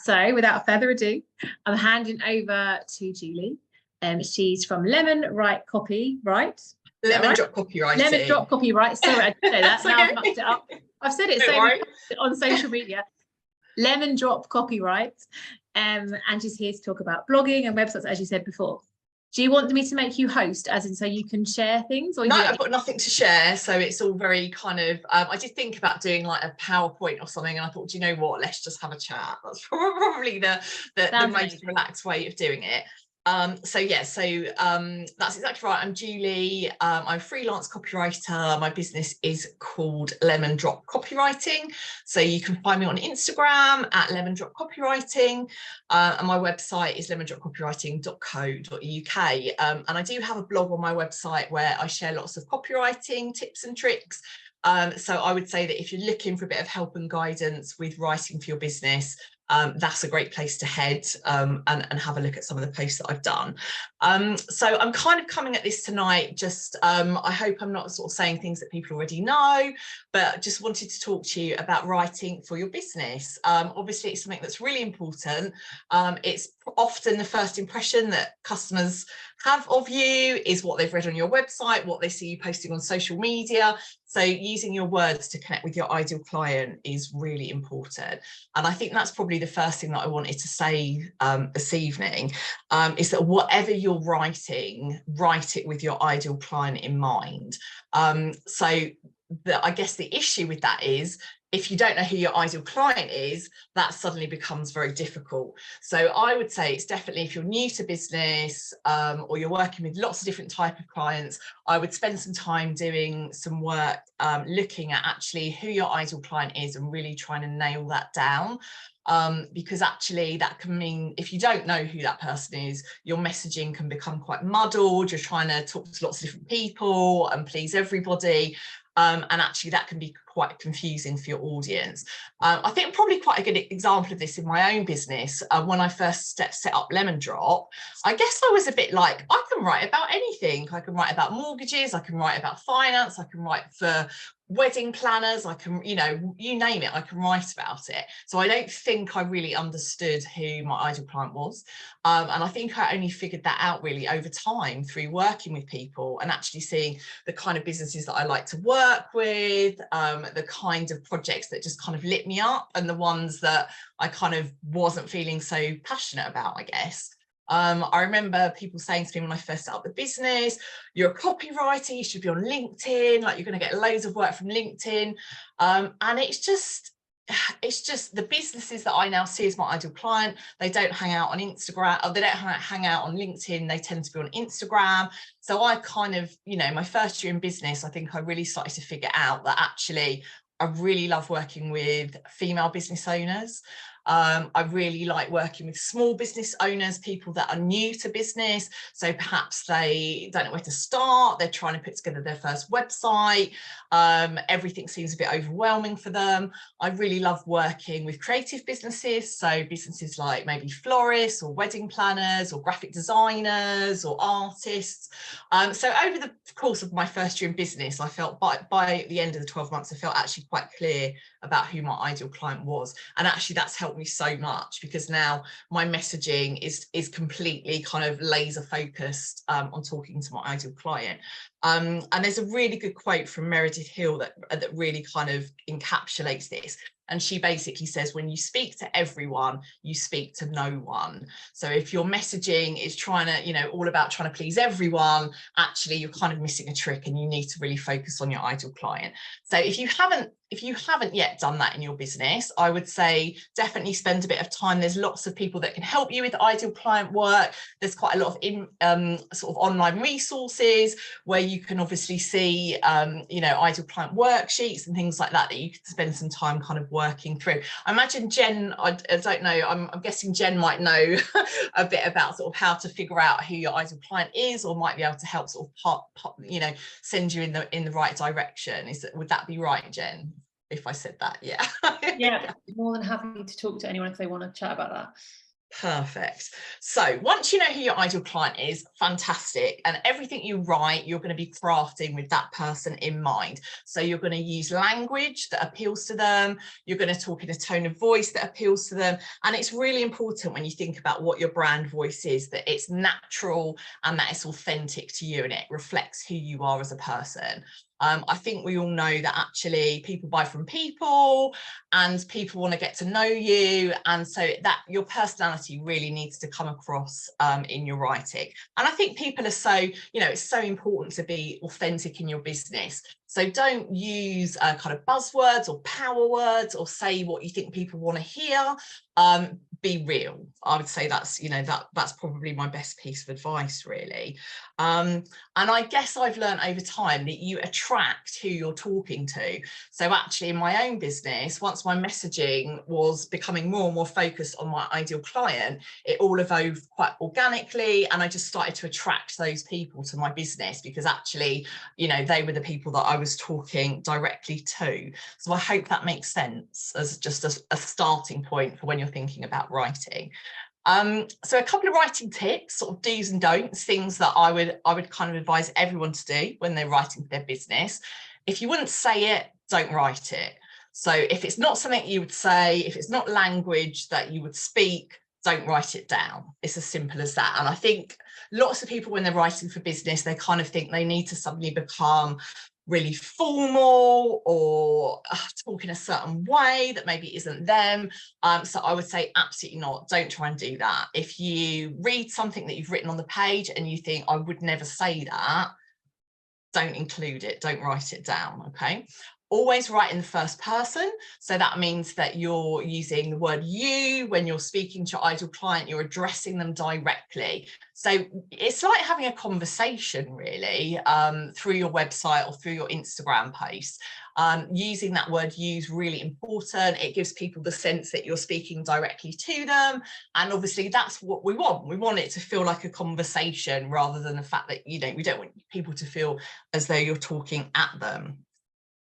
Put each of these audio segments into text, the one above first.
So without further ado, I'm handing over to Julie. She's from Lemondrop Copywrite. Lemondrop Copywriting. Lemondrop Copywrite. Sorry, I didn't say that. Now I've mucked it up. I've said it so many times on social media. Lemondrop Copywrite. And she's here to talk about blogging and websites, as you said before. Do you want me to make you host, as in so you can share things? Or no, I've got nothing to share, so it's all very kind of. I did think about doing like a PowerPoint or something, and I thought, do you know what? Let's just have a chat. That's probably the most relaxed way of doing it. That's exactly right. I'm Julie. I'm a freelance copywriter. My business is called Lemondrop Copywriting. So you can find me on Instagram at Lemondrop Copywriting, and my website is lemondropcopywriting.co.uk. And I do have a blog on my website where I share lots of copywriting tips and tricks. So I would say that if you're looking for a bit of help and guidance with writing for your business, that's a great place to head and have a look at some of the posts that I've done. So I'm kind of coming at this tonight, just I hope I'm not sort of saying things that people already know, but just wanted to talk to you about writing for your business. Obviously, it's something that's really important. It's often the first impression that customers have of you is what they've read on your website, what they see you posting on social media. So using your words to connect with your ideal client is really important. And I think that's probably the first thing that I wanted to say this evening, is that whatever you're writing, write it with your ideal client in mind. I guess the issue with that is, if you don't know who your ideal client is, that suddenly becomes very difficult. So I would say it's definitely, if you're new to business or you're working with lots of different type of clients, I would spend some time doing some work looking at actually who your ideal client is and really trying to nail that down. Because actually that can mean, if you don't know who that person is, your messaging can become quite muddled. You're trying to talk to lots of different people and please everybody. And actually that can be quite confusing for your audience. I think probably quite a good example of this in my own business. When I first set up Lemondrop, I guess I was a bit like, I can write about anything. I can write about mortgages, I can write about finance, I can write for wedding planners, I can, you name it, I can write about it. So I don't think I really understood who my ideal client was. And I think I only figured that out really over time through working with people and actually seeing the kind of businesses that I like to work with, the kind of projects that just kind of lit me up, and the ones that I kind of wasn't feeling so passionate about, I guess. I remember people saying to me when I first set up the business, you're a copywriter, you should be on LinkedIn, like you're going to get loads of work from LinkedIn. And it's just the businesses that I now see as my ideal client, they don't hang out on Instagram, or they don't hang out on LinkedIn, they tend to be on Instagram. So I kind of, my first year in business, I think I really started to figure out that actually I really love working with female business owners. I really like working with small business owners, people that are new to business. So perhaps they don't know where to start. They're trying to put together their first website. Everything seems a bit overwhelming for them. I really love working with creative businesses. So businesses like maybe florists or wedding planners or graphic designers or artists. So over the course of my first year in business, I felt by the end of the 12 months, I felt actually quite clear about who my ideal client was. And actually that's helped me so much, because now my messaging is completely kind of laser focused on talking to my ideal client. And there's a really good quote from Meredith Hill that really kind of encapsulates this. And she basically says, when you speak to everyone, you speak to no one. So if your messaging is trying to, all about trying to please everyone, actually you're kind of missing a trick, and you need to really focus on your ideal client. So if you haven't yet done that in your business, I would say definitely spend a bit of time. There's lots of people that can help you with ideal client work. There's quite a lot of sort of online resources where you can obviously see, ideal client worksheets and things like that you could spend some time kind of working through. I imagine Jen, I don't know, I'm guessing Jen might know a bit about sort of how to figure out who your ideal client is, or might be able to help sort of send you in the right direction. Would that be right, Jen? If I said that, yeah. Yeah, more than happy to talk to anyone if they want to chat about that. Perfect. So once you know who your ideal client is, fantastic. And everything you write, you're going to be crafting with that person in mind. So you're going to use language that appeals to them. You're going to talk in a tone of voice that appeals to them. And it's really important when you think about what your brand voice is, that it's natural and that it's authentic to you and it reflects who you are as a person. I think we all know that actually people buy from people and people want to get to know you. And so that your personality really needs to come across in your writing. And I think people are so, it's so important to be authentic in your business. So don't use kind of buzzwords or power words or say what you think people want to hear. Be real. I would say that's, that's probably my best piece of advice, really. And I guess I've learned over time that you attract who you're talking to. So actually in my own business, once my messaging was becoming more and more focused on my ideal client, it all evolved quite organically. And I just started to attract those people to my business because actually, they were the people that I was talking directly to. So I hope that makes sense as just a starting point for when you're thinking about writing. So a couple of writing tips, sort of do's and don'ts, things that I would kind of advise everyone to do when they're writing for their business. If you wouldn't say it, don't write it. So if it's not something you would say, if it's not language that you would speak, don't write it down. It's as simple as that. And I think lots of people, when they're writing for business, they kind of think they need to suddenly become really formal or talk in a certain way that maybe isn't them. So I would say absolutely not. Don't try and do that. If you read something that you've written on the page and you think I would never say that, don't include it. Don't write it down. Okay. Always write in the first person. So that means that you're using the word you when you're speaking to your ideal client, you're addressing them directly. So it's like having a conversation really through your website or through your Instagram posts. Using that word you is really important. It gives people the sense that you're speaking directly to them. And obviously that's what we want. We want it to feel like a conversation rather than the fact that, we don't want people to feel as though you're talking at them.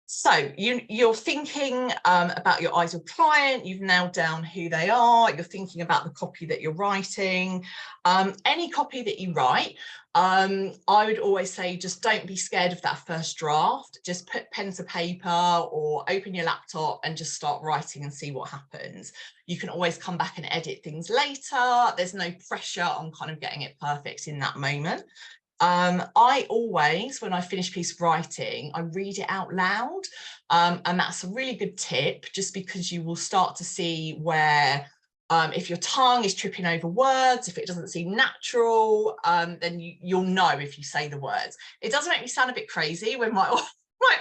So you're thinking about your ideal client, you've nailed down who they are, you're thinking about the copy that you're writing. Any copy that you write, I would always say just don't be scared of that first draft. Just put pen to paper or open your laptop and just start writing and see what happens. You can always come back and edit things later. There's no pressure on kind of getting it perfect in that moment. I always, when I finish a piece of writing, I read it out loud. And that's a really good tip, just because you will start to see where, if your tongue is tripping over words, if it doesn't seem natural, then you'll know if you say the words. It does make me sound a bit crazy when my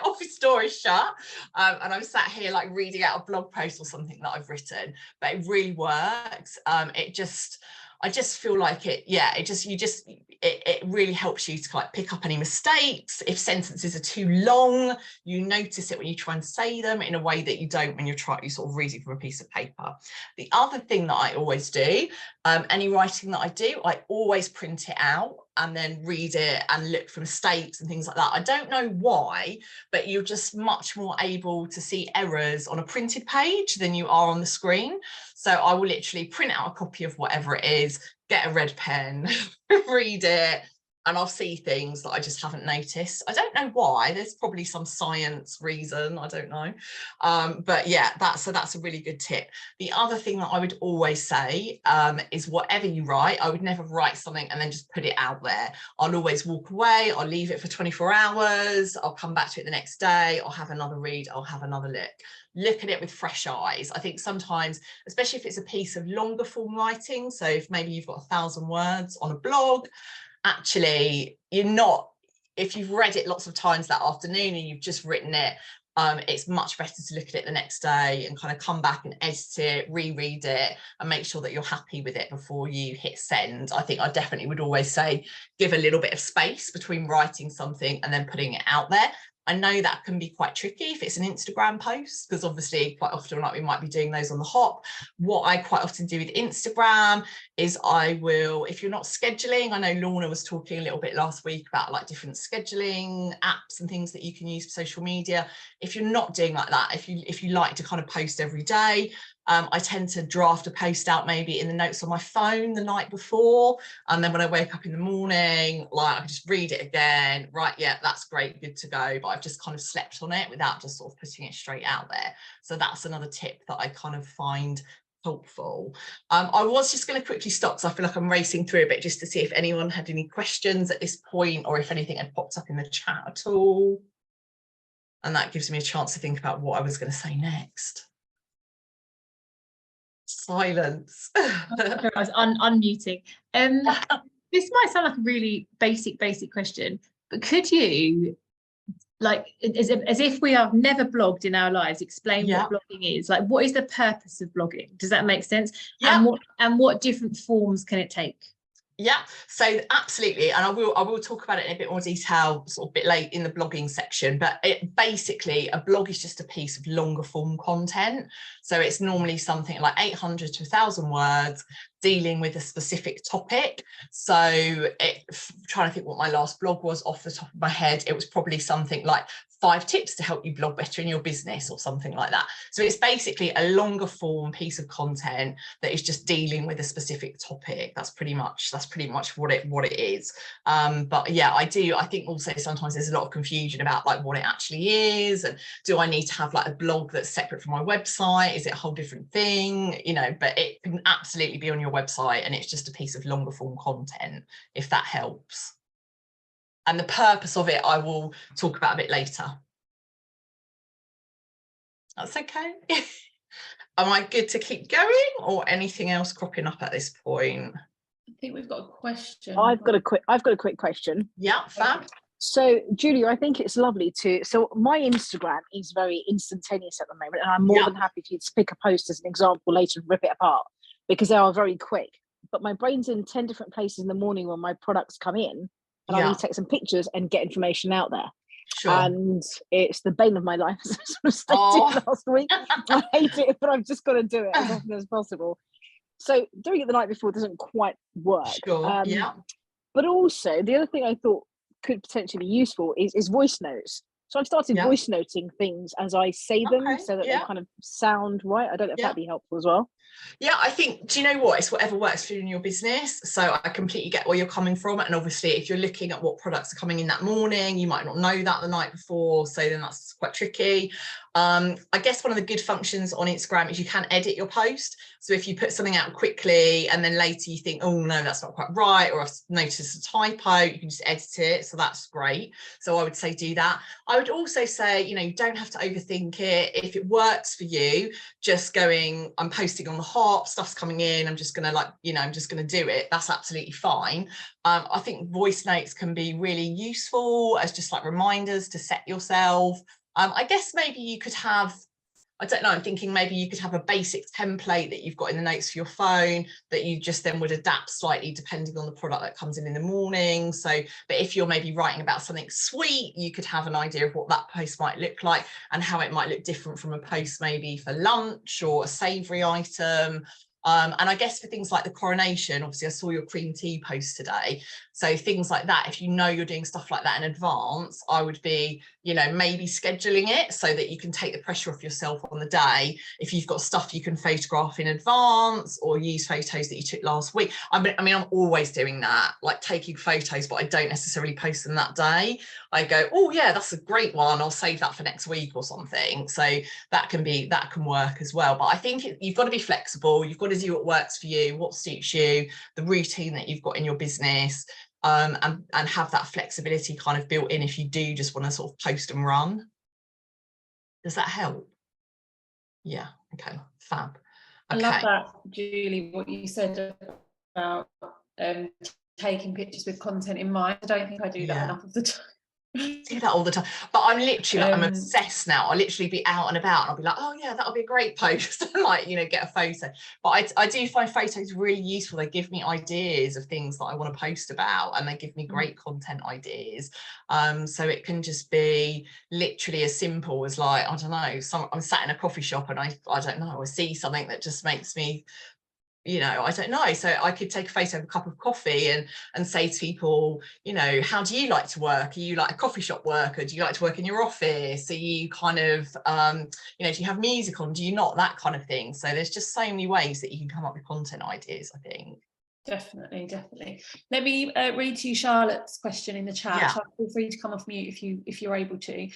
office door is shut and I'm sat here like reading out a blog post or something that I've written, but it really works. I just feel like it really helps you to like pick up any mistakes. If sentences are too long, you notice it when you try and say them in a way that you don't when you sort of reading from a piece of paper. The other thing that I always do, any writing that I do, I always print it out and then read it and look for mistakes and things like that. I don't know why, but you're just much more able to see errors on a printed page than you are on the screen. So I will literally print out a copy of whatever it is, get a red pen, read it, and I'll see things that I just haven't noticed. I don't know why. There's probably some science reason, I don't know. But yeah, that's a really good tip. The other thing that I would always say is whatever you write, I would never write something and then just put it out there. I'll always walk away, I'll leave it for 24 hours, I'll come back to it the next day, I'll have another read, I'll have another look at it with fresh eyes. I think sometimes, especially if it's a piece of longer form writing, so if maybe you've got 1,000 words on a blog, actually if you've read it lots of times that afternoon and you've just written it, it's much better to look at it the next day and kind of come back and edit it, reread it and make sure that you're happy with it before you hit send. I think I definitely would always say give a little bit of space between writing something and then putting it out there. I know that can be quite tricky if it's an Instagram post, because obviously quite often like we might be doing those on the hop. What I quite often do with Instagram is I will, if you're not scheduling, I know Lorna was talking a little bit last week about like different scheduling apps and things that you can use for social media. If you're not doing like that, if you like to kind of post every day, I tend to draft a post out maybe in the notes on my phone the night before, and then when I wake up in the morning, like I can just read it again, right, yeah, that's great, good to go, but I've just kind of slept on it without just sort of putting it straight out there. So that's another tip that I kind of find helpful. I was just going to quickly stop, because I feel like I'm racing through a bit, just to see if anyone had any questions at this point, or if anything had popped up in the chat at all. And that gives me a chance to think about what I was going to say next. Silence. I was unmuting. This might sound like a really basic question, but could you, like, as if we have never blogged in our lives, explain what blogging is? Like, what is the purpose of blogging? Does that make sense? Yeah. And what different forms can it take? Yeah, so absolutely, and I will talk about it in a bit more detail sort of a bit late in the blogging section, but basically a blog is just a piece of longer form content. So it's normally something like 800 to 1,000 words dealing with a specific topic. So trying to think what my last blog was off the top of my head, it was probably something like 5 tips to help you blog better in your business, or something like that. So it's basically a longer form piece of content that is just dealing with a specific topic. That's pretty much what it is. But yeah, I think also sometimes there's a lot of confusion about like what it actually is, and do I need to have like a blog that's separate from my website? Is it a whole different thing? You know, but it can absolutely be on your website, and it's just a piece of longer form content, if that helps. And the purpose of it, I will talk about a bit later. That's okay. Am I good to keep going, or anything else cropping up at this point? I think we've got a question. I've got a quick question. Yeah, fab. So, Julia, I think it's lovely so my Instagram is very instantaneous at the moment, and I'm more than happy for you to pick a post as an example later and rip it apart, because they are very quick. But my brain's in 10 different places in the morning when my products come in, and I need to take some pictures and get information out there. Sure. And it's the bane of my life, as I sort of stated last week. I hate it, but I've just got to do it as often as possible. So doing it the night before doesn't quite work. Sure. But also, the other thing I thought could potentially be useful is voice notes. So I've started voice noting things as I say them, so that they kind of sound right. I don't know if that'd be helpful as well. Yeah, I think, do you know what? It's whatever works for you in your business. So I completely get where you're coming from. And obviously, if you're looking at what products are coming in that morning, you might not know that the night before. So then that's quite tricky. I guess one of the good functions on Instagram is you can edit your post. So if you put something out quickly and then later you think, oh no, that's not quite right, or I've noticed a typo, you can just edit it. So that's great. So I would say do that. I would also say, you know, you don't have to overthink it. If it works for you, just going, I'm posting on the hop, stuff's coming in, I'm just going to I'm just going to do it. That's absolutely fine. I think voice notes can be really useful as just like reminders to set yourself. I guess maybe you could have, I don't know, I'm thinking maybe you could have a basic template that you've got in the notes for your phone that you just then would adapt slightly depending on the product that comes in the morning. So, but if you're maybe writing about something sweet, you could have an idea of what that post might look like and how it might look different from a post maybe for lunch or a savoury item. And I guess for things like the coronation, obviously I saw your cream tea post today. So things like that, if you know you're doing stuff like that in advance, I would be, you know, maybe scheduling it so that you can take the pressure off yourself on the day. If you've got stuff you can photograph in advance or use photos that you took last week. I mean, I'm always doing that, like taking photos, but I don't necessarily post them that day. I go, oh yeah, that's a great one, I'll save that for next week or something. So that can work as well. But I think you've got to be flexible. You've got to do what works for you, what suits you, the routine that you've got in your business. And have that flexibility kind of built in if you do just want to sort of post and run. Does that help? Yeah, okay, fab. Okay. I love that, Julie, what you said about taking pictures with content in mind. I don't think I do that enough of the time. Do that all the time, but I'm literally I'm obsessed now. I literally be out and about and I'll be like, oh yeah, that'll be a great post. Like, you know, get a photo. But I do find photos really useful. They give me ideas of things that I want to post about, and they give me great content ideas. So it can just be literally as simple as like, I don't know, I'm sat in a coffee shop and I don't know, I see something that just makes me you know, I don't know. So I could take a photo of a cup of coffee and say to people, you know, how do you like to work? Are you like a coffee shop worker? Do you like to work in your office? Are you kind of, you know, do you have music on? Do you not? That kind of thing. So there's just so many ways that you can come up with content ideas, I think. Definitely. Let me read to you Charlotte's question in the chat. Yeah. Charlotte, feel free to come off mute if you're able to.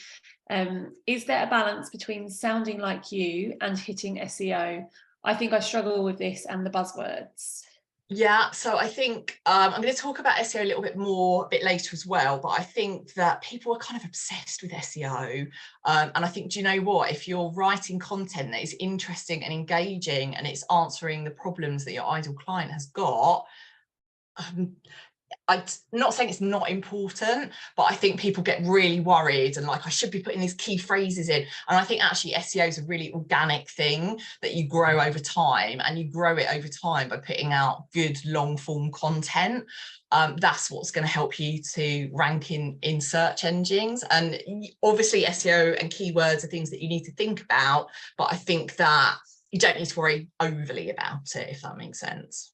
Is there a balance between sounding like you and hitting SEO? I think I struggle with this and the buzzwords. Yeah, so I think I'm going to talk about SEO a little bit more a bit later as well, but I think that people are kind of obsessed with SEO. And I think, do you know what? If you're writing content that is interesting and engaging and it's answering the problems that your ideal client has got, I'm not saying it's not important, but I think people get really worried and like, I should be putting these key phrases in. And I think actually SEO is a really organic thing that you grow over time, and you grow it over time by putting out good long form content. That's what's going to help you to rank in search engines. And obviously SEO and keywords are things that you need to think about, but I think that you don't need to worry overly about it, if that makes sense.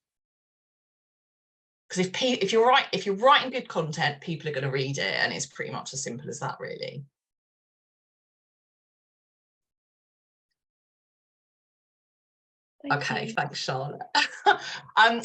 Because if you're writing good content, people are going to read it, and it's pretty much as simple as that, really. Okay, thanks, Charlotte.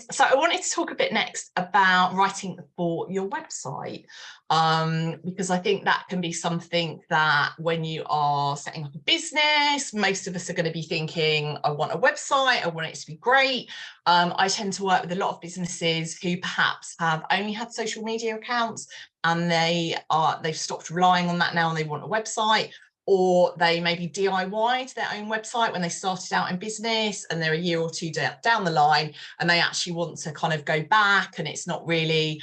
So I wanted to talk a bit next about writing for your website, because I think that can be something that when you are setting up a business, most of us are going to be thinking, I want a website, I want it to be great. I tend to work with a lot of businesses who perhaps have only had social media accounts, and they've stopped relying on that now, and they want a website. Or they maybe DIY'd their own website when they started out in business, and they're a year or two down the line, and they actually want to kind of go back, and it's not really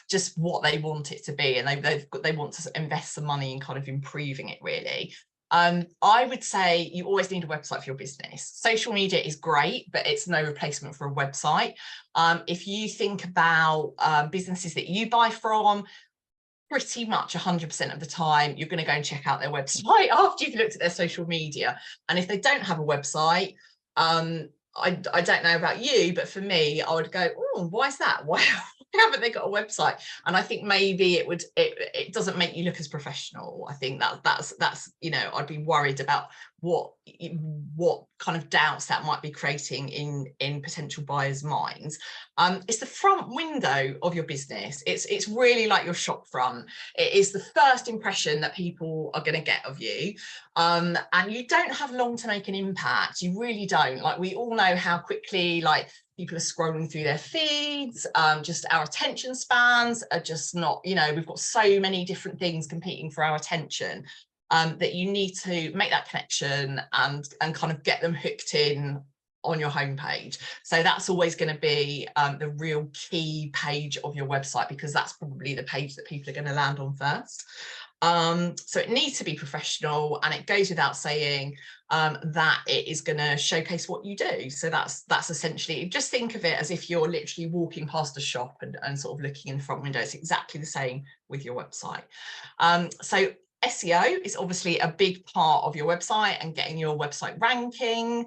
just what they want it to be, and they want to invest some money in kind of improving it, really. I would say you always need a website for your business. Social media is great, but it's no replacement for a website. If you think about businesses that you buy from, pretty much 100% of the time, you're going to go and check out their website after you've looked at their social media. And if they don't have a website, I don't know about you, but for me, I would go, oh, why is that? Why haven't they got a website? And I think maybe it doesn't make you look as professional. I think that's you know, I'd be worried about what kind of doubts that might be creating in potential buyers' minds. It's the front window of your business. It's really like your shop front. It is the first impression that people are going to get of you, and you don't have long to make an impact. You really don't. Like, we all know how quickly like people are scrolling through their feeds. Just our attention spans are just not, you know, we've got so many different things competing for our attention, that you need to make that connection and kind of get them hooked in on your homepage. So that's always going to be the real key page of your website, because that's probably the page that people are going to land on first. So it needs to be professional, and it goes without saying that it is going to showcase what you do. So that's essentially, just think of it as if you're literally walking past a shop and sort of looking in the front window. It's exactly the same with your website. So SEO is obviously a big part of your website and getting your website ranking.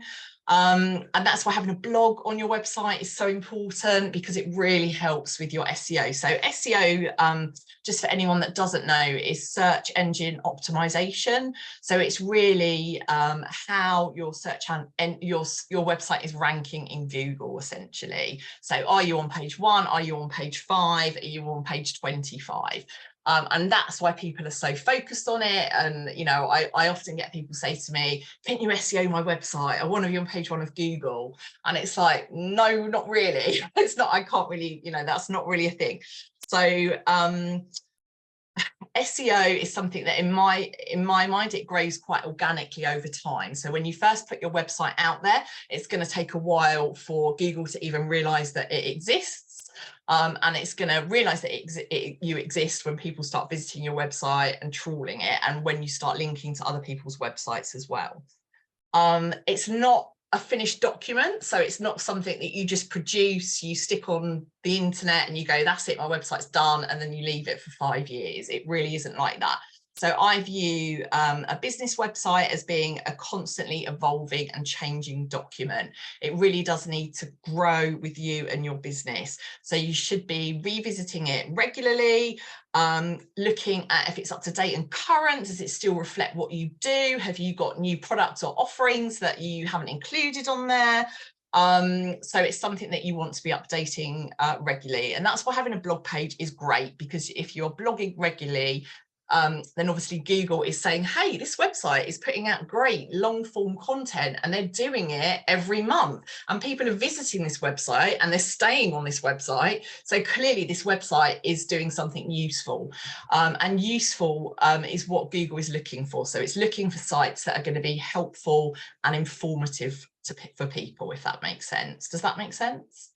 And that's why having a blog on your website is so important, because it really helps with your SEO. So SEO, just for anyone that doesn't know, is search engine optimization. So it's really how your search and your website is ranking in Google, essentially. So are you on page 1? Are you on page 5? Are you on page 25? And that's why people are so focused on it. And, you know, I often get people say to me, can you SEO my website? I want to be on page 1 of Google. And it's like, no, not really. It's not, I can't really, you know, that's not really a thing. So SEO is something that in my mind, it grows quite organically over time. So when you first put your website out there, it's going to take a while for Google to even realize that it exists. And it's going to realize that you exist when people start visiting your website and trawling it, and when you start linking to other people's websites as well. It's not a finished document, so it's not something that you just produce, you stick on the internet and you go, that's it, my website's done, and then you leave it for 5 years. It really isn't like that. So I view a business website as being a constantly evolving and changing document. It really does need to grow with you and your business. So you should be revisiting it regularly, looking at if it's up to date and current. Does it still reflect what you do? Have you got new products or offerings that you haven't included on there? So it's something that you want to be updating regularly. And that's why having a blog page is great, because if you're blogging regularly, then obviously Google is saying, hey, this website is putting out great long form content, and they're doing it every month, and people are visiting this website and they're staying on this website. So clearly this website is doing something useful, and useful is what Google is looking for. So it's looking for sites that are going to be helpful and informative for people, if that makes sense. Does that make sense?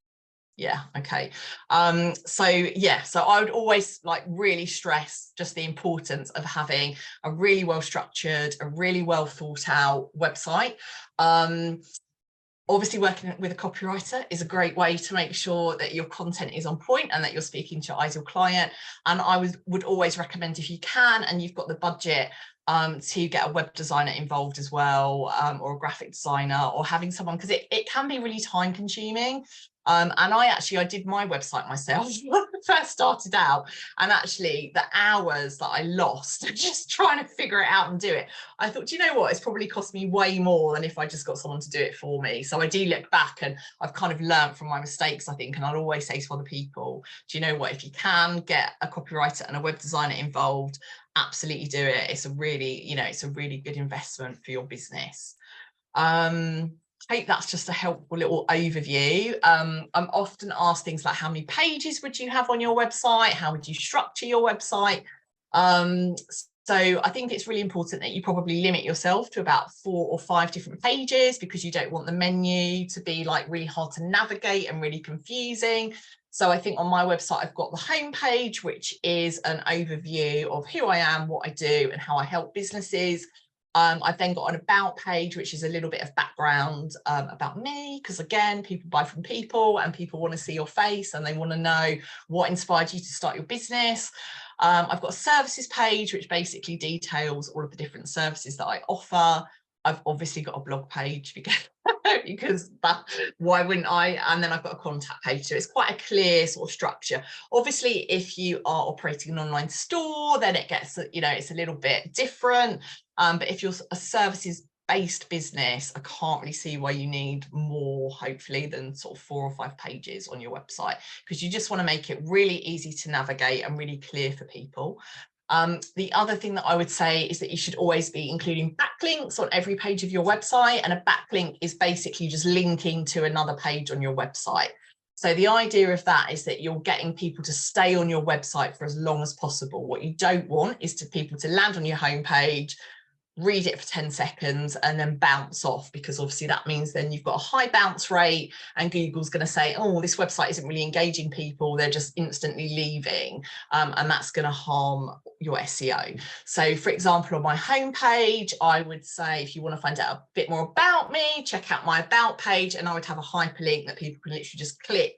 Yeah, okay. So I would always like really stress just the importance of having a really well structured, a really well thought out website. Obviously working with a copywriter is a great way to make sure that your content is on point and that you're speaking to your ideal client. And I would always recommend, if you can and you've got the budget, to get a web designer involved as well, or a graphic designer, or having someone, because it can be really time consuming. And I did my website myself when I first started out, and actually the hours that I lost just trying to figure it out and do it, I thought, do you know what, it's probably cost me way more than if I just got someone to do it for me. So I do look back and I've kind of learned from my mistakes, I think, and I'll always say to other people, do you know what, if you can get a copywriter and a web designer involved, absolutely do it. It's a really, it's a really good investment for your business. I hope that's just a helpful little overview. I'm often asked things like, how many pages would you have on your website? How would you structure your website? So I think it's really important that you probably limit yourself to about 4 or 5 different pages, because you don't want the menu to be like really hard to navigate and really confusing. So I think on my website, I've got the homepage, which is an overview of who I am, what I do, and how I help businesses. I've then got an about page, which is a little bit of background about me, because again, people buy from people and people want to see your face and they want to know what inspired you to start your business. I've got a services page, which basically details all of the different services that I offer. I've obviously got a blog page because why wouldn't I? And then I've got a contact page. So it's quite a clear sort of structure. Obviously, if you are operating an online store, then it gets, it's a little bit different. But if you're a services-based business, I can't really see why you need more, hopefully, than sort of 4 or 5 pages on your website, because you just want to make it really easy to navigate and really clear for people. The other thing that I would say is that you should always be including backlinks on every page of your website. And a backlink is basically just linking to another page on your website. So the idea of that is that you're getting people to stay on your website for as long as possible. What you don't want is to people to land on your homepage, read it for 10 seconds and then bounce off, because obviously that means then you've got a high bounce rate and Google's going to say, oh, this website isn't really engaging people, they're just instantly leaving, and that's going to harm your SEO. So for example, on my homepage, I would say, if you want to find out a bit more about me, check out my about page, and I would have a hyperlink that people can literally just click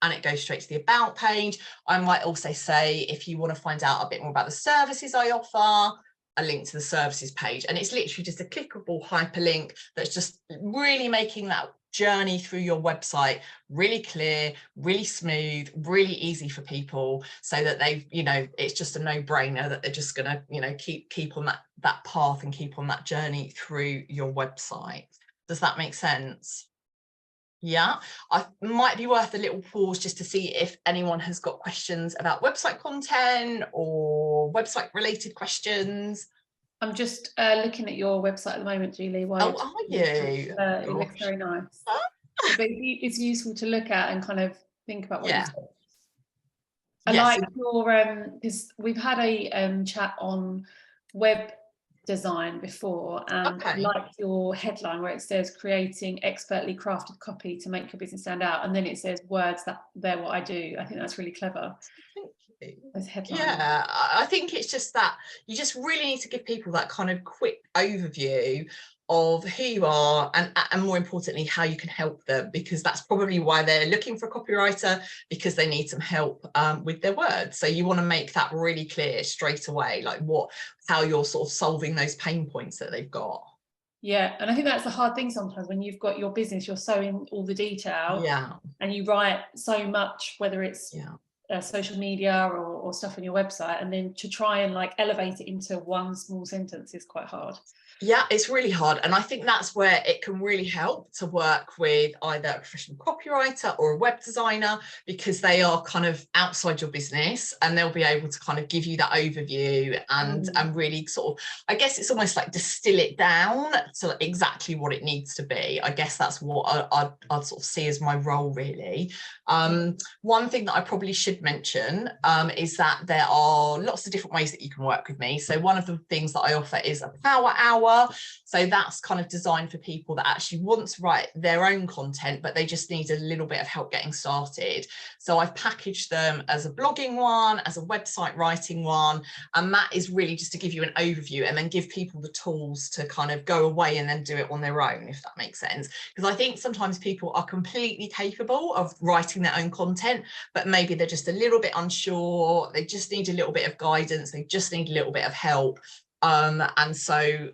and it goes straight to the about page. I might also say, if you want to find out a bit more about the services I offer, a link to the services page, and it's literally just a clickable hyperlink that's just really making that journey through your website really clear, really smooth, really easy for people, so that they've, it's just a no-brainer that they're just gonna, keep on that path and keep on that journey through your website. Does that make sense? Yeah, I might be worth a little pause just to see if anyone has got questions about website content or website related questions. I'm just looking at your website at the moment, Julie. Oh, are you? It looks very nice. But it's useful to look at and kind of think about what you said. I like your, because we've had a chat on web design before, and I like your headline where it says creating expertly crafted copy to make your business stand out, and then it says words that they're what I do. I think that's really clever. Those headlines. Yeah, I think it's just that you just really need to give people that kind of quick overview of who you are, and more importantly, how you can help them, because that's probably why they're looking for a copywriter, because they need some help with their words. So you want to make that really clear straight away, like how you're sort of solving those pain points that they've got. Yeah, and I think that's the hard thing sometimes when you've got your business, you're so in all the detail, and you write so much, whether it's social media or stuff on your website, and then to try and like elevate it into one small sentence is quite hard. Yeah, it's really hard. And I think that's where it can really help to work with either a professional copywriter or a web designer, because they are kind of outside your business and they'll be able to kind of give you that overview and really sort of, I guess it's almost like distill it down to exactly what it needs to be. I guess that's what I'd sort of see as my role, really. One thing that I probably should mention is that there are lots of different ways that you can work with me. So one of the things that I offer is a power hour. So that's kind of designed for people that actually want to write their own content, but they just need a little bit of help getting started. So I've packaged them as a blogging one, as a website writing one, and that is really just to give you an overview and then give people the tools to kind of go away and then do it on their own, if that makes sense. Because I think sometimes people are completely capable of writing their own content, but maybe they're just a little bit unsure, they just need a little bit of guidance, they just need a little bit of help. And so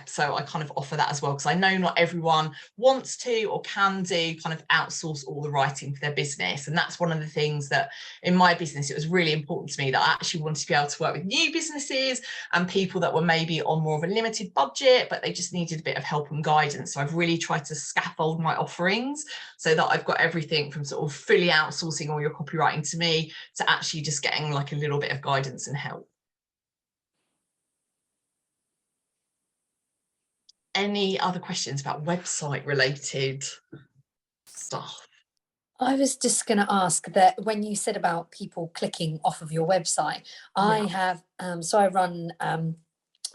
so I kind of offer that as well, because I know not everyone wants to or can do kind of outsource all the writing for their business. And that's one of the things that in my business, it was really important to me that I actually wanted to be able to work with new businesses and people that were maybe on more of a limited budget, but they just needed a bit of help and guidance. So I've really tried to scaffold my offerings so that I've got everything from sort of fully outsourcing all your copywriting to me to actually just getting like a little bit of guidance and help. Any other questions about website related stuff? I was just going to ask that when you said about people clicking off of your website, I have, so I run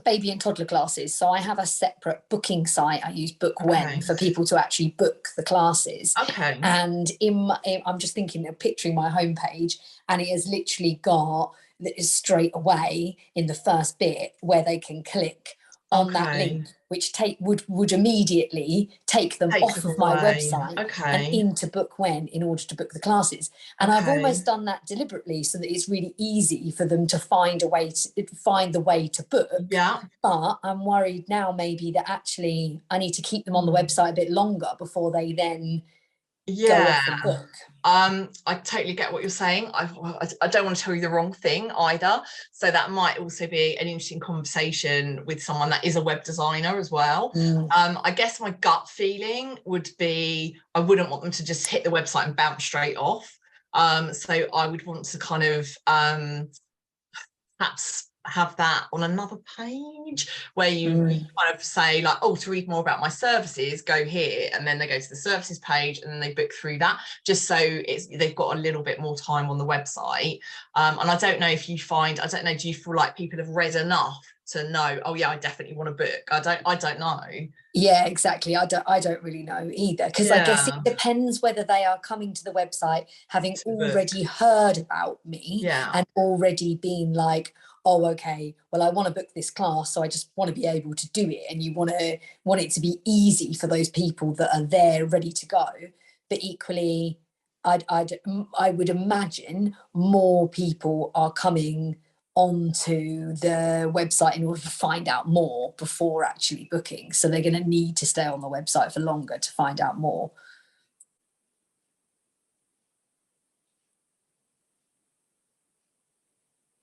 baby and toddler classes. So I have a separate booking site. I use Bookwhen for people to actually book the classes. And I'm just thinking of picturing my homepage, and it has literally got that is straight away in the first bit where they can click on that link, which would immediately take them off of my website and into Bookwhen in order to book the classes. And I've almost done that deliberately so that it's really easy for them to find the way to book. But I'm worried now maybe that actually I need to keep them on the website a bit longer before they then go off the book. I totally get what you're saying. I don't want to tell you the wrong thing either. So that might also be an interesting conversation with someone that is a web designer as well. I guess my gut feeling would be I wouldn't want them to just hit the website and bounce straight off. So I would want to kind of perhaps have that on another page where you kind of say like, oh, to read more about my services, go here, and then they go to the services page and then they book through that, just so they've got a little bit more time on the website. And I don't know if you find, I don't know, do you feel like people have read enough to know, oh yeah, I definitely want to book? I don't know. Yeah, exactly. I don't really know either, because I guess it depends whether they are coming to the website having already heard about me and already been like, oh, okay, well, I want to book this class, so I just want to be able to do it. And you want it to be easy for those people that are there ready to go. But equally, I would imagine more people are coming onto the website in order to find out more before actually booking. So they're going to need to stay on the website for longer to find out more.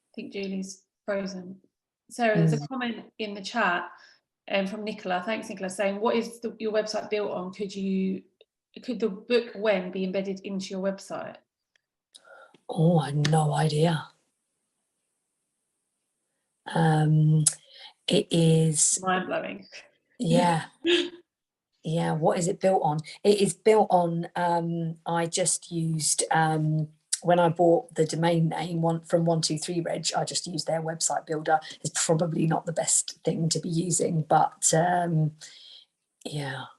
I think Julie's frozen. Sarah, there's a comment in the chat from Nicola. Thanks, Nicola, saying, what is your website built on? Could the Bookwhen be embedded into your website? Oh, I have no idea. It is mind-blowing. Yeah. What is it built on? It is built on I just used when I bought the domain name from 123reg, I just used their website builder. It's probably not the best thing to be using, but I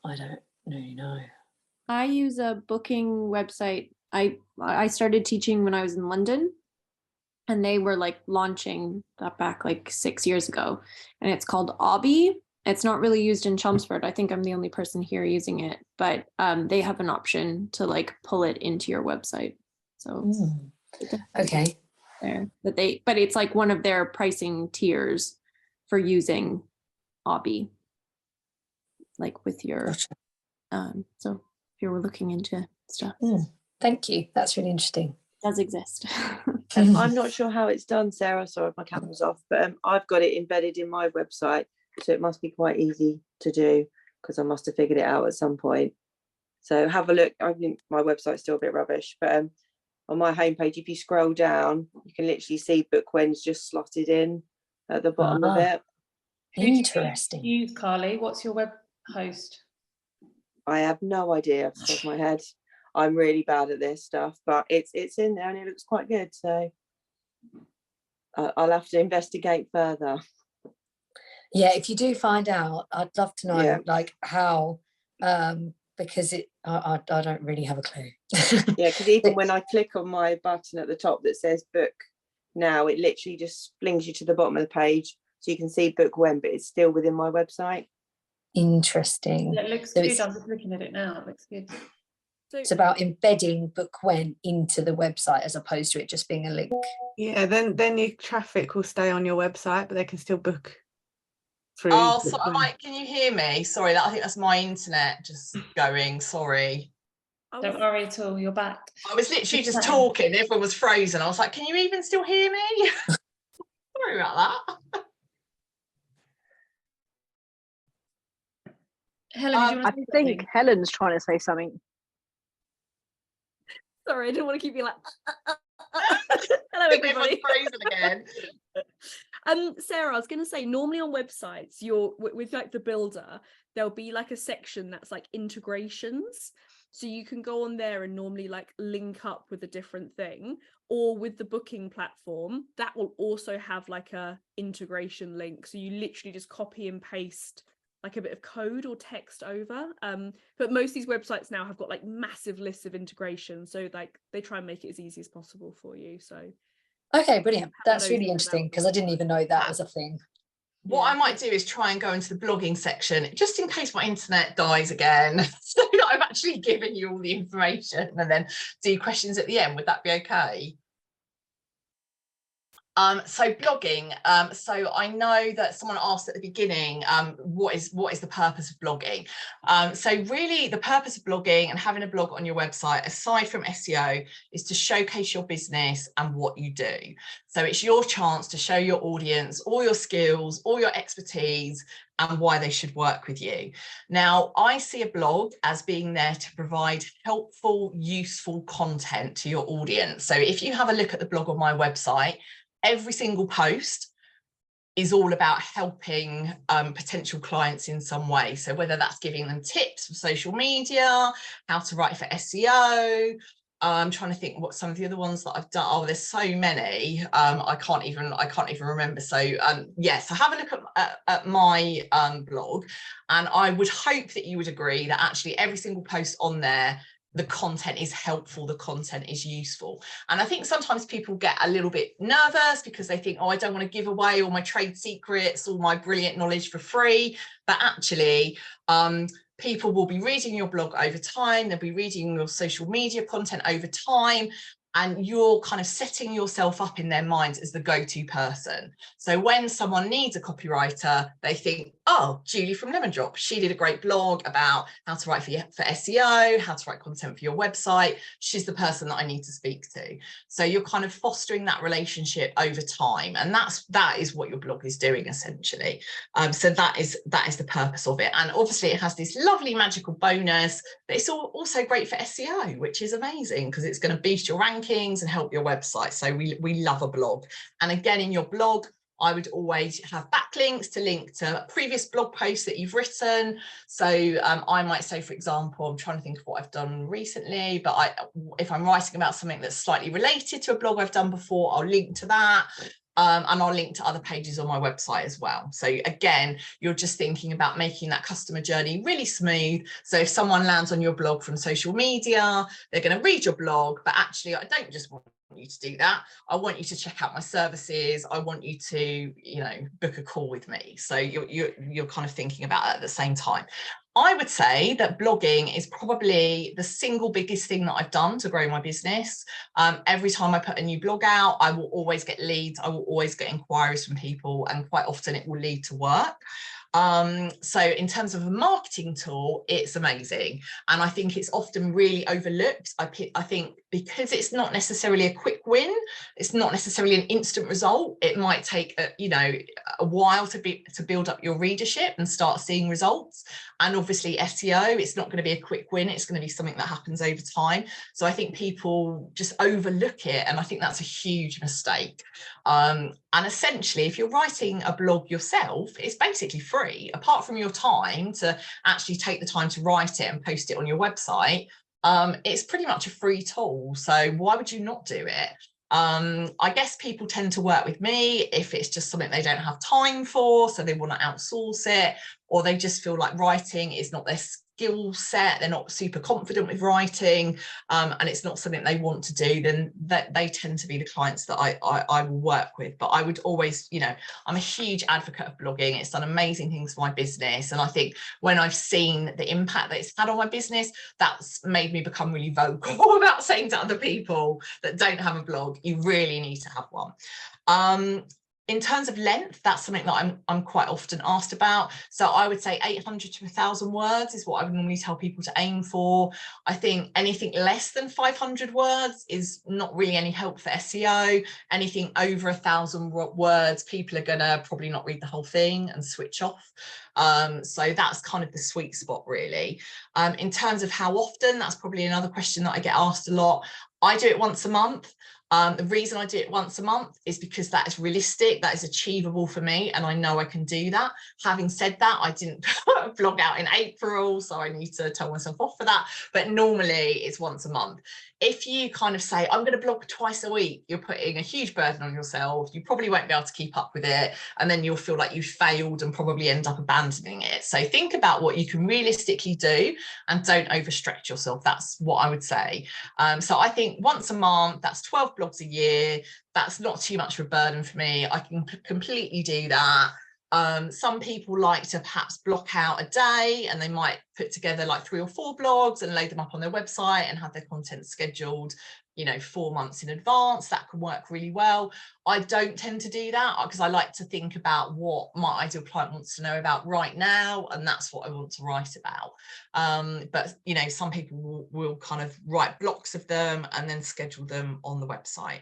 don't really know. I use a booking website. I started teaching when I was in London, and they were like launching that back like 6 years ago, and it's called Obby. It's not really used in Chelmsford. I think I'm the only person here using it, but they have an option to like pull it into your website. So okay. there, but it's like one of their pricing tiers for using Obby, like with your so if you were looking into stuff. Thank you, that's really interesting. It does exist. I'm not sure how it's done, Sarah, sorry if my camera's off, but I've got it embedded in my website, so it must be quite easy to do, because I must have figured it out at some point. So have a look. I think my website's still a bit rubbish, but on my homepage, if you scroll down, you can literally see book when's just slotted in at the bottom of it. Interesting. Who do you use, Carly? What's your web host? I have no idea off the top of my head. I'm really bad at this stuff, but it's in there and it looks quite good. So I'll have to investigate further. Yeah, if you do find out, I'd love to know like how, because I don't really have a clue. Yeah, because even when I click on my button at the top that says book now, it literally just flings you to the bottom of the page so you can see book when, but it's still within my website. Interesting. It looks good. I'm just looking at it now. It looks good. So it's about embedding book when into the website as opposed to it just being a link. Yeah, then your traffic will stay on your website, but they can still book through. Oh, so can you hear me? Sorry, I think that's my internet just going. Sorry. Don't worry at all. You're back. I was literally just talking. Everyone was frozen. I was like, can you even still hear me? Sorry about that. Helen, do you want to I say think something? Helen's trying to say something. Sorry, I didn't want to keep you like. Hello, everybody. Frozen again. Sarah, I was going to say, normally on websites, with like the builder, there'll be like a section that's like integrations. So you can go on there and normally like link up with a different thing, or with the booking platform that will also have like a integration link. So you literally just copy and paste like a bit of code or text over. But most of these websites now have got like massive lists of integrations. So like they try and make it as easy as possible for you. So okay, brilliant. That's really interesting because I didn't even know that was a thing. What I might do is try and go into the blogging section just in case my internet dies again. So that I've actually given you all the information and then do questions at the end. Would that be okay? So blogging, so I know that someone asked at the beginning, what is the purpose of blogging? So really the purpose of blogging and having a blog on your website, aside from SEO, is to showcase your business and what you do. So it's your chance to show your audience all your skills, all your expertise, and why they should work with you. Now, I see a blog as being there to provide helpful, useful content to your audience. So if you have a look at the blog on my website, every single post is all about helping potential clients in some way. So whether that's giving them tips for social media, how to write for SEO, I'm trying to think what some of the other ones that I've done. Oh, there's so many. I can't even remember. So yeah, so have a look at my blog, and I would hope that you would agree that actually every single post on there, the content is helpful, the content is useful. And I think sometimes people get a little bit nervous because they think, oh, I don't want to give away all my trade secrets, all my brilliant knowledge for free. But actually, people will be reading your blog over time, they'll be reading your social media content over time, and you're kind of setting yourself up in their minds as the go-to person. So when someone needs a copywriter, they think, oh, Julie from Lemondrop, she did a great blog about how to write for SEO, how to write content for your website. She's the person that I need to speak to. So you're kind of fostering that relationship over time. And that is what your blog is doing, essentially. So that is the purpose of it. And obviously it has this lovely magical bonus, but it's also great for SEO, which is amazing because it's going to boost your rankings and help your website. So we love a blog. And again, in your blog, I would always have backlinks to link to previous blog posts that you've written. So I might say, for example, I'm trying to think of what I've done recently, but if I'm writing about something that's slightly related to a blog I've done before, I'll link to that. And I'll link to other pages on my website as well. So again, you're just thinking about making that customer journey really smooth. So if someone lands on your blog from social media, they're going to read your blog, but actually I don't just want you to do that. I want you to check out my services. I want you to, you know, book a call with me. So you're kind of thinking about it at the same time. I would say that blogging is probably the single biggest thing that I've done to grow my business. Every time I put a new blog out, I will always get leads. I will always get inquiries from people, and quite often it will lead to work. So in terms of a marketing tool, it's amazing. And I think it's often really overlooked. I think because it's not necessarily a quick win, it's not necessarily an instant result. It might take a while to build up your readership and start seeing results. And obviously SEO, it's not going to be a quick win. It's going to be something that happens over time. So I think people just overlook it. And I think that's a huge mistake. And essentially, if you're writing a blog yourself, it's basically free. Apart from your time to actually take the time to write it and post it on your website, it's pretty much a free tool. So why would you not do it? I guess people tend to work with me if it's just something they don't have time for, so they want to outsource it, or they just feel like writing is not their skill set, they're not super confident with writing, and it's not something they want to do, then they tend to be the clients that I will work with. But I would always, I'm a huge advocate of blogging. It's done amazing things for my business, and I think when I've seen the impact that it's had on my business, that's made me become really vocal about saying to other people that don't have a blog, you really need to have one. In terms of length, that's something that I'm quite often asked about. So I would say 800 to 1,000 words is what I would normally tell people to aim for. I think anything less than 500 words is not really any help for SEO. Anything over 1,000 words, people are gonna probably not read the whole thing and switch off. So that's kind of the sweet spot, really. In terms of how often, that's probably another question that I get asked a lot. I do it once a month. The reason I do it once a month is because that is realistic, that is achievable for me, and I know I can do that. Having said that, I didn't put a blog out in April, so I need to tell myself off for that, but normally it's once a month. If you kind of say, I'm going to blog twice a week, you're putting a huge burden on yourself. You probably won't be able to keep up with it, and then you'll feel like you've failed and probably end up abandoning it. So think about what you can realistically do and don't overstretch yourself. That's what I would say. So I think once a month, that's 12 blogs a year. That's not too much of a burden for me. I can completely do that. Some people like to perhaps block out a day, and they might put together like 3 or 4 blogs and load them up on their website and have their content scheduled 4 months in advance. That can work really well. I don't tend to do that because I like to think about what my ideal client wants to know about right now, and that's what I want to write about. But some people will kind of write blocks of them and then schedule them on the website.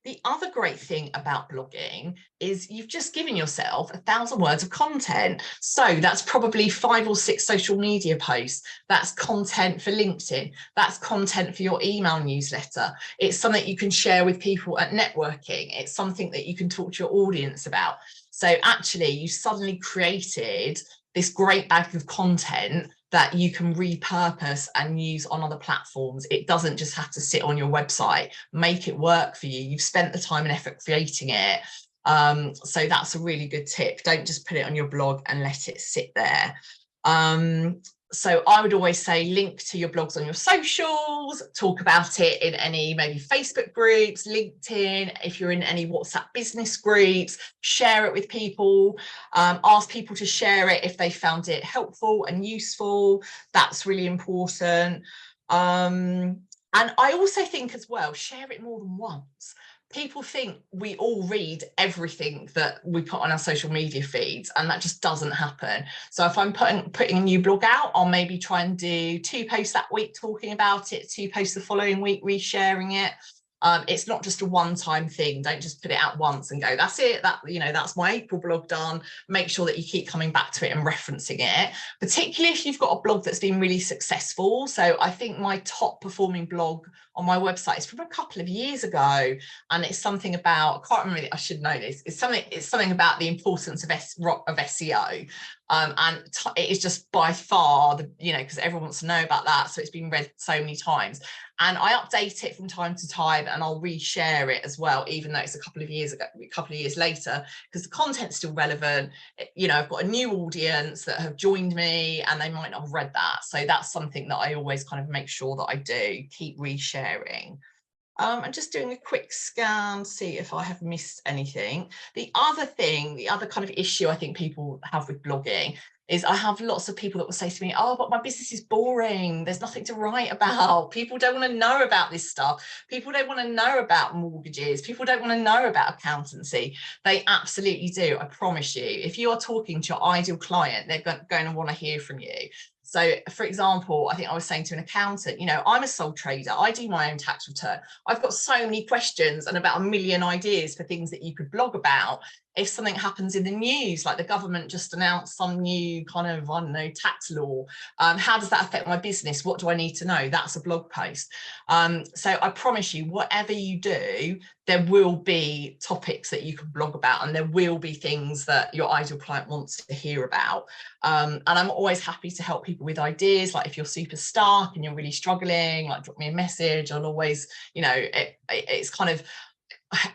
The other great thing about blogging is you've just given yourself 1,000 words of content. So that's probably 5 or 6 social media posts. That's content for LinkedIn. That's content for your email newsletter. It's something you can share with people at networking. It's something that you can talk to your audience about. So actually, you suddenly created this great bag of content that you can repurpose and use on other platforms. It doesn't just have to sit on your website. Make it work for you. You've spent the time and effort creating it. So that's a really good tip. Don't just put it on your blog and let it sit there. So I would always say link to your blogs on your socials, talk about it in any maybe Facebook groups, LinkedIn, if you're in any WhatsApp business groups, share it with people, ask people to share it if they found it helpful and useful. That's really important. And I also think as well, share it more than once. People think we all read everything that we put on our social media feeds, and that just doesn't happen. So if I'm putting a new blog out, I'll maybe try and do 2 posts that week talking about it, 2 posts the following week resharing it. It's not just a one-time thing. Don't just put it out once and go, that's it, that's my April blog done. Make sure that you keep coming back to it and referencing it, particularly if you've got a blog that's been really successful. So I think my top performing blog on my website is from a couple of years ago, and it's something about, I can't remember, I should know this, it's something about the importance of SEO. And it is just by far because everyone wants to know about that, so it's been read so many times, and I update it from time to time, and I'll reshare it as well, even though it's a couple of years later, because the content's still relevant. I've got a new audience that have joined me, and they might not have read that. So that's something that I always kind of make sure that I do, keep resharing. I'm just doing a quick scan, see if I have missed anything. The other kind of issue I think people have with blogging is I have lots of people that will say to me, oh, but my business is boring. There's nothing to write about. People don't want to know about this stuff. People don't want to know about mortgages. People don't want to know about accountancy. They absolutely do. I promise you, if you are talking to your ideal client, they're going to want to hear from you. So, for example, I think I was saying to an accountant, you know, I'm a sole trader. I do my own tax return. I've got so many questions and about a million ideas for things that you could blog about. If something happens in the news, like the government just announced some new kind of, I don't know, tax law, how does that affect my business? What do I need to know? That's a blog post. So I promise you, whatever you do, there will be topics that you can blog about, and there will be things that your ideal client wants to hear about. And I'm always happy to help people with ideas. Like if you're super stuck and you're really struggling, like drop me a message. I'll always, you know, it's kind of,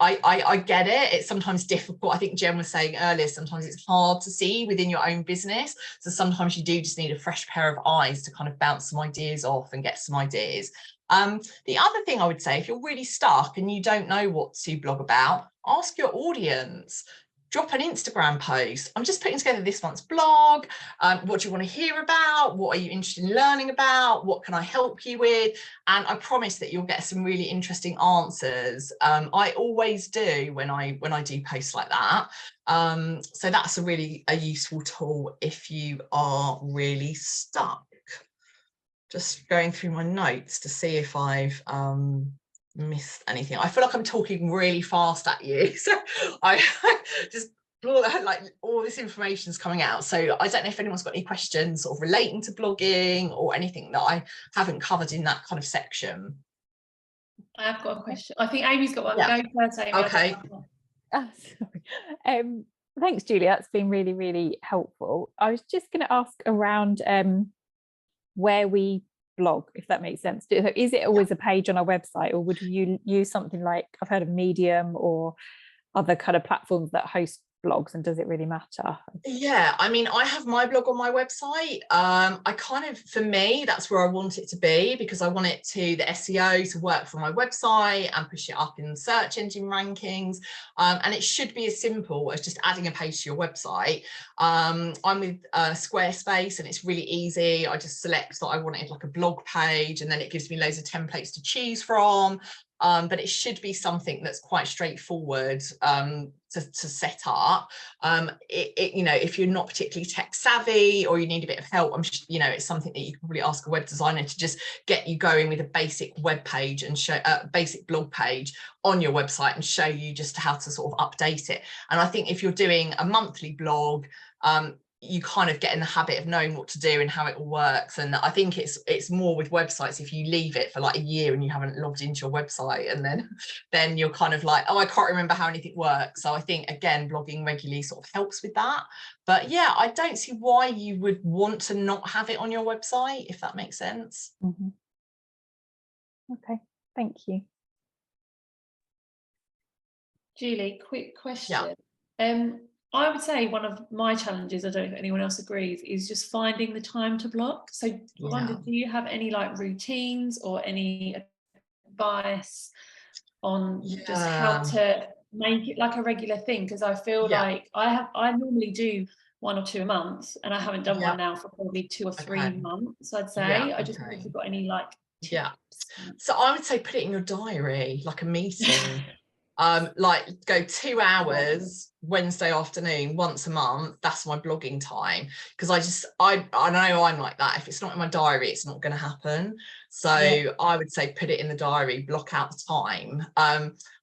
I get it. It's sometimes difficult. I think Jen was saying earlier, sometimes it's hard to see within your own business. So sometimes you do just need a fresh pair of eyes to kind of bounce some ideas off and get some ideas. The other thing I would say, if you're really stuck and you don't know what to blog about, ask your audience. Drop an Instagram post. I'm just putting together this month's blog. What do you want to hear about? What are you interested in learning about? What can I help you with? And I promise that you'll get some really interesting answers. I always do when I do posts like that. So that's a useful tool if you are really stuck. Just going through my notes to see if I've missed anything. I feel like I'm talking really fast at you, so I just like all this information is coming out. So I don't know if anyone's got any questions sort of relating to blogging or anything that I haven't covered in that kind of section. I've got a question. I think Amy's got one. Yeah. Go first, Amy. Okay. Oh, sorry. Thanks, Julie. That's been really, really helpful. I was just going to ask around where we blog, if that makes sense. Is it always a page on our website, or would you use something like, I've heard of Medium or other kind of platforms that host blogs, and does it really matter? Yeah, I mean, I have my blog on my website. I kind of, for me, that's where I want it to be, because I want it to, the SEO to work for my website and push it up in search engine rankings. And it should be as simple as just adding a page to your website. I'm with Squarespace, and it's really easy. I just select that I wanted like a blog page, and then it gives me loads of templates to choose from. But it should be something that's quite straightforward to set up. You know, if you're not particularly tech savvy or you need a bit of help, you know, it's something that you can probably ask a web designer to just get you going with a basic web page and show a basic blog page on your website and show you just how to sort of update it. And I think if you're doing a monthly blog, you kind of get in the habit of knowing what to do and how it all works. And I think it's more with websites, if you leave it for like a year and you haven't logged into your website, and then you're kind of like, oh, I can't remember how anything works. So I think, again, blogging regularly sort of helps with that. But yeah, I don't see why you would want to not have it on your website, if that makes sense. Mm-hmm. Okay, thank you. Julie, quick question. Yeah. I would say one of my challenges, I don't know if anyone else agrees, is just finding the time to blog. So I wonder, do you have any like routines or any advice on just how to make it like a regular thing? Because I feel like I normally do 1 or 2 a month, and I haven't done one now for probably 2 or 3 months, I'd say. I just wonder if you've got any like tips. So I would say put it in your diary, like a meeting. Like go 2 hours Wednesday afternoon once a month. That's my blogging time, because I know I'm like that. If it's not in my diary, it's not going to happen. So I would say put it in the diary, block out the time.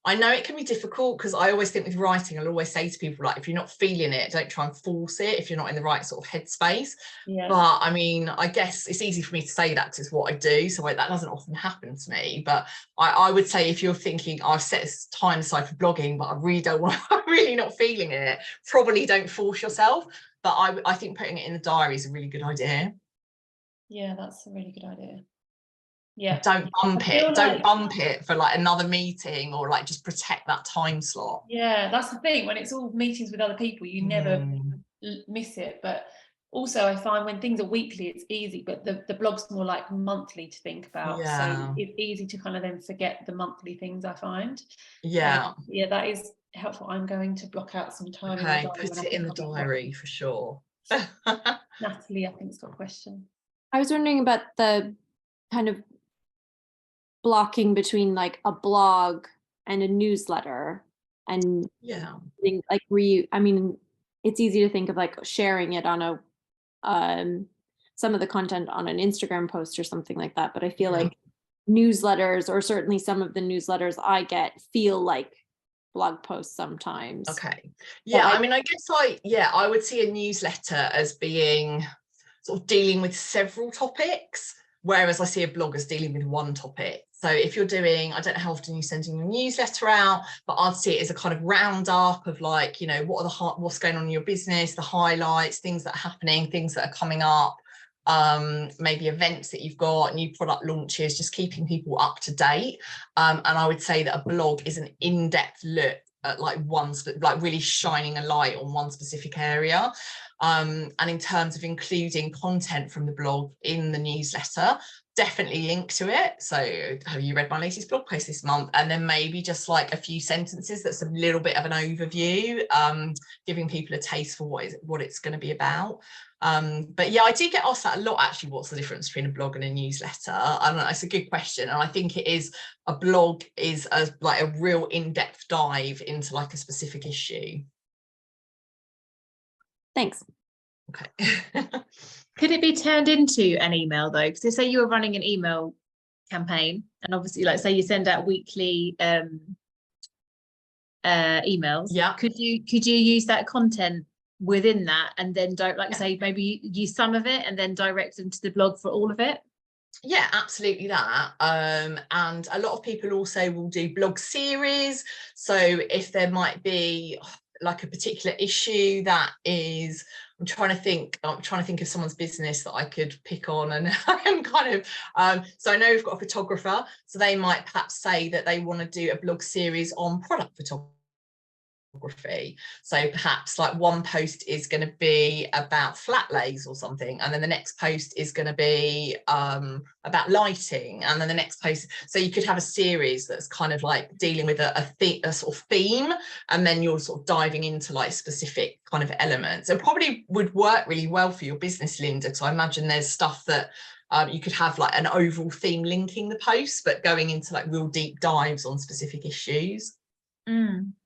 I know it can be difficult, because I always think with writing, I'll always say to people, like, if you're not feeling it, don't try and force it if you're not in the right sort of headspace. But I mean, I guess it's easy for me to say that because it's what I do, so that doesn't often happen to me. But I would say, if you're thinking, I've set this time aside for blogging, but I really don't want, I'm really not feeling it, probably don't force yourself. But I think putting it in the diary is a really good idea. Yeah, that's a really good idea. Yeah, don't bump it for like another meeting, or like just protect that time slot. Yeah, that's the thing, when it's all meetings with other people, you never miss it. But also I find when things are weekly, it's easy, but the blog's more like monthly to think about. So it's easy to kind of then forget the monthly things, I find. Yeah, that is helpful. I'm going to block out some time in my diary. Put it in the diary for sure. Natalie, I think, has got a question. I was wondering about the kind of blocking between like a blog and a newsletter, and like I mean, it's easy to think of like sharing it on a some of the content on an Instagram post or something like that, but I feel like newsletters, or certainly some of the newsletters I get, feel like blog posts sometimes. Okay. Yeah, I mean, I guess I would see a newsletter as being sort of dealing with several topics, whereas I see a blog as dealing with one topic. So if you're doing, I don't know how often you're sending your newsletter out, but I'd see it as a kind of roundup of like, you know, what's going on in your business, the highlights, things that are happening, things that are coming up, maybe events that you've got, new product launches, just keeping people up to date. And I would say that a blog is an in-depth look at like really shining a light on one specific area. And in terms of including content from the blog in the newsletter, definitely link to it. So have you read my latest blog post this month? And then maybe just like a few sentences that's a little bit of an overview, giving people a taste for what it's going to be about. But yeah, I do get asked that a lot, actually, what's the difference between a blog and a newsletter? And it's a good question. And I think it is, a blog is like a real in-depth dive into like a specific issue. Thanks. Okay. Could it be turned into an email though? Because say you were running an email campaign, and obviously, like say you send out weekly emails. Yeah. Could you use that content within that, and then don't say maybe use some of it and then direct them to the blog for all of it? Yeah, absolutely that. And a lot of people also will do blog series. So if there might be like a particular issue that is, I'm trying to think of someone's business that I could pick on, and I'm kind of so I know we've got a photographer, so they might perhaps say that they want to do a blog series on product photography. So perhaps like one post is going to be about flat lays or something, and then the next post is going to be about lighting, and then the next post, so you could have a series that's kind of like dealing with a sort of theme, and then you're sort of diving into like specific kind of elements. It probably would work really well for your business, Linda, because I imagine there's stuff that you could have like an overall theme linking the posts, but going into like real deep dives on specific issues.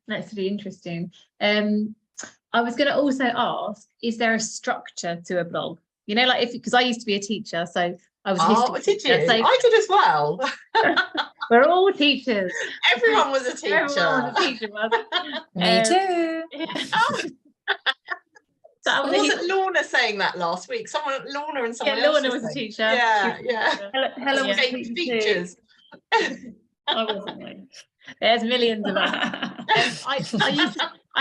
That's really interesting. I was going to also ask, is there a structure to a blog? You know, like because I used to be a teacher, so I was a history teacher. So I did as well. We're all teachers. Everyone was a teacher. Everyone was a teacher. Me too. So wasn't Lorna saying that last week? Lorna and someone else. Lorna was a teacher. Yeah. Helen was a teachers. I wasn't. There's millions of us. I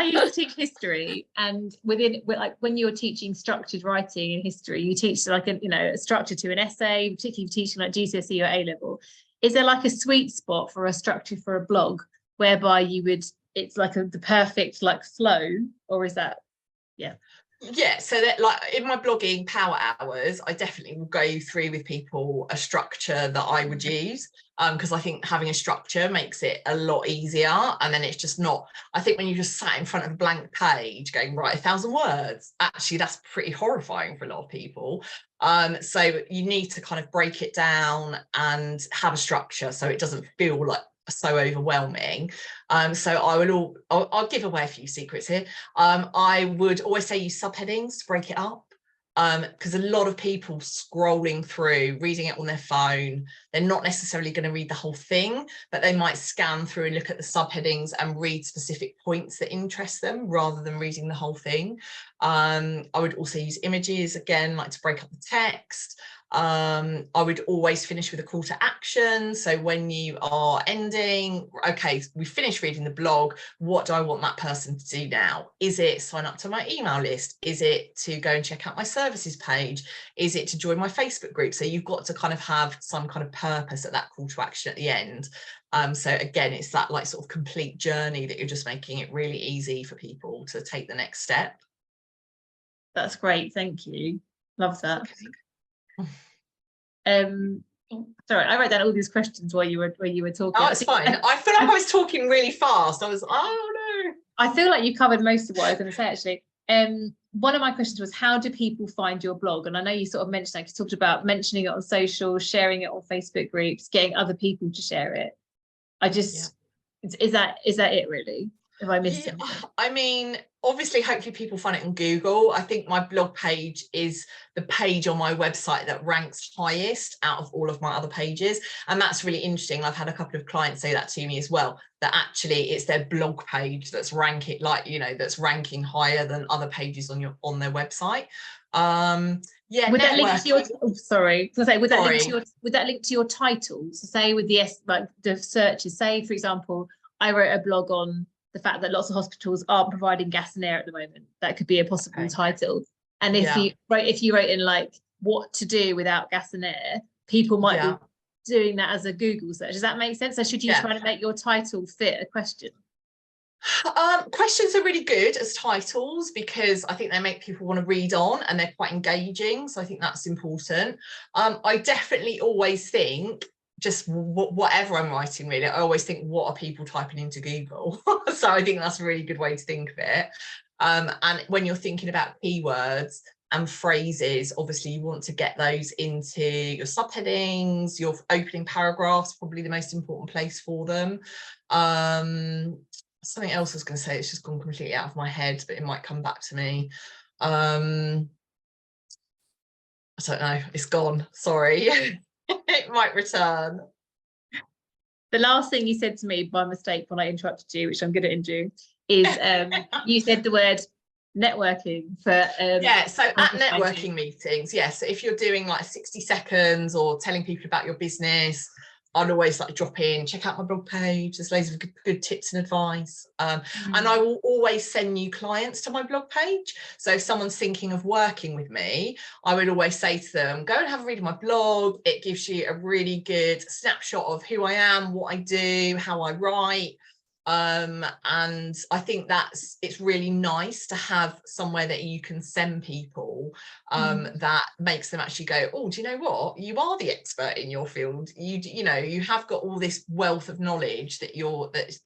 used to teach history, and when you're teaching structured writing in history, you teach like a structure to an essay, particularly if you're teaching like GCSE or A level. Is there like a sweet spot for a structure for a blog whereby it's like the perfect like flow, or is that so that like in my blogging power hours, I definitely will go through with people a structure that I would use, because I think having a structure makes it a lot easier, and then it's just not, I think when you just sat in front of a blank page going, write 1,000 words, actually that's pretty horrifying for a lot of people. So you need to kind of break it down and have a structure so it doesn't feel like so overwhelming. So I'll give away a few secrets here. I would always say use subheadings to break it up, because a lot of people scrolling through, reading it on their phone, they're not necessarily going to read the whole thing, but they might scan through and look at the subheadings and read specific points that interest them rather than reading the whole thing. I would also use images, again, like to break up the text. I would always finish with a call to action. So when you are ending, okay, we finished reading the blog, what do I want that person to do now? Is it sign up to my email list? Is it to go and check out my services page? Is it to join my Facebook group? So you've got to kind of have some kind of purpose at that call to action at the end. So again, it's that like sort of complete journey that you're just making it really easy for people to take the next step. That's great. Thank you. Love that. Sorry, I wrote down all these questions while you were talking. Oh, it's fine. I feel like I was talking really fast. I was, oh no. I feel like you covered most of what I was going to say, actually. One of my questions was, how do people find your blog? And I know you sort of mentioned, like you talked about mentioning it on social, sharing it on Facebook groups, getting other people to share it. I just, is that it really? Have I missed anything? I mean, obviously, hopefully people find it on Google. I think my blog page is the page on my website that ranks highest out of all of my other pages. And that's really interesting. I've had a couple of clients say that to me as well, that actually it's their blog page that's ranking, like, you know, that's ranking higher than other pages on their website. Yeah, would that link to your would that link to your titles? So say with the searches, say for example, I wrote a blog on the fact that lots of hospitals aren't providing gas and air at the moment. That could be a possible title. And if you wrote in like what to do without gas and air, people might be doing that as a Google search. Does that make sense? So should you try to make your title fit a question? Questions are really good as titles because I think they make people want to read on and they're quite engaging. So I think that's important. I definitely always think, just whatever I'm writing, really, I always think, what are people typing into Google? So I think that's a really good way to think of it. And when you're thinking about keywords and phrases, obviously you want to get those into your subheadings, your opening paragraphs, probably the most important place for them. Something else I was going to say, it's just gone completely out of my head, but it might come back to me. I don't know, it's gone, sorry. It might return. The last thing you said to me by mistake when I interrupted you, which I'm going to do, is you said the word networking for so at networking meetings, so if you're doing like 60 seconds or telling people about your business, I'd always like drop in, check out my blog page, there's loads of good tips and advice. And I will always send new clients to my blog page. So if someone's thinking of working with me, I would always say to them, go and have a read of my blog. It gives you a really good snapshot of who I am, what I do, how I write. And I think it's really nice to have somewhere that you can send people that makes them actually go, oh, do you know what, you are the expert in your field, you know, you have got all this wealth of knowledge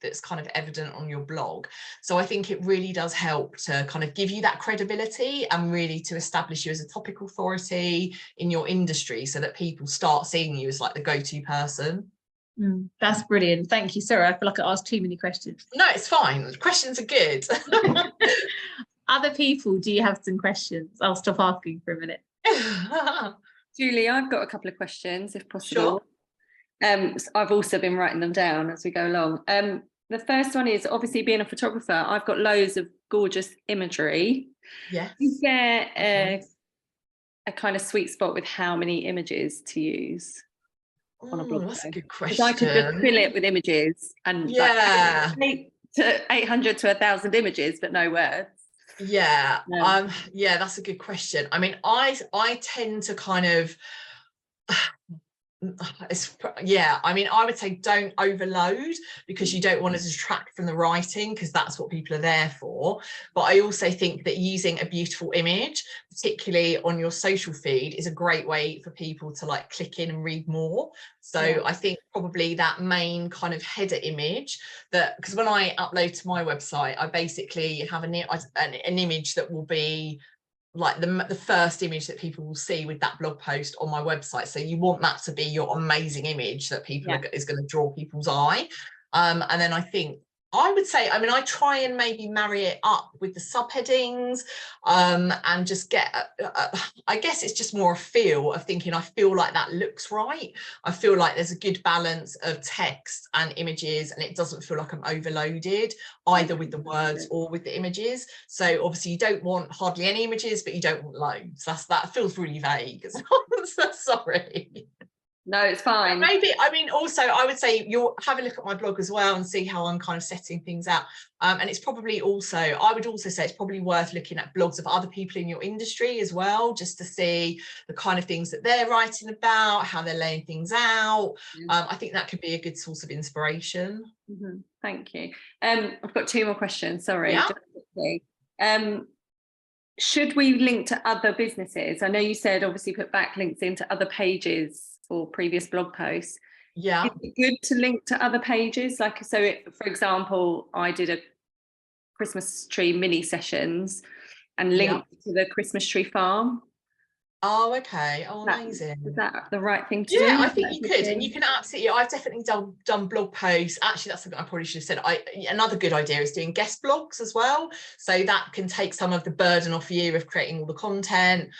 that's kind of evident on your blog. So I think it really does help to kind of give you that credibility and really to establish you as a topic authority in your industry so that people start seeing you as like the go-to person. That's brilliant. Thank you. Sorry, I feel like I asked too many questions. No, it's fine. The questions are good. Other people, do you have some questions? I'll stop asking for a minute. Julie, I've got a couple of questions, if possible. Sure. So I've also been writing them down as we go along. The first one is, obviously being a photographer, I've got loads of gorgeous imagery. Yes. Is there a kind of sweet spot with how many images to use? On a blog that's a good question. I could just fill it with images and like 800 to 1,000 images, but no words. Yeah, that's a good question. I mean, I tend to kind of I mean, I would say don't overload, because you don't want to distract from the writing, because that's what people are there for. But I also think that using a beautiful image, particularly on your social feed, is a great way for people to like click in and read more. So I think probably that main kind of header image, that, because when I upload to my website, I basically have an image that will be like the first image that people will see with that blog post on my website. So you want that to be your amazing image that people is going to draw people's eye. And then I would say, I mean, I try and maybe marry it up with the subheadings and just get, I guess it's just more a feel of thinking, I feel like that looks right. I feel like there's a good balance of text and images, and it doesn't feel like I'm overloaded either with the words or with the images. So obviously you don't want hardly any images, but you don't want loads. That feels really vague. Sorry. No, it's fine. Maybe, I mean, also I would say you'll have a look at my blog as well and see how I'm kind of setting things out. And it's probably also, I would also say it's probably worth looking at blogs of other people in your industry as well, just to see the kind of things that they're writing about, how they're laying things out. I think that could be a good source of inspiration. Thank you. I've got two more questions, sorry. should we link to other businesses? I know you said obviously put backlinks into other pages or previous blog posts. Yeah. Is it good to link to other pages? Like, so for example, I did a Christmas tree mini sessions and linked to the Christmas tree farm. Oh, okay. Oh, amazing. Is that the right thing to do? Yeah, I think you could, and you can absolutely. I've definitely done blog posts. Actually, that's something I probably should have said. Another good idea is doing guest blogs as well, so that can take some of the burden off you of creating all the content.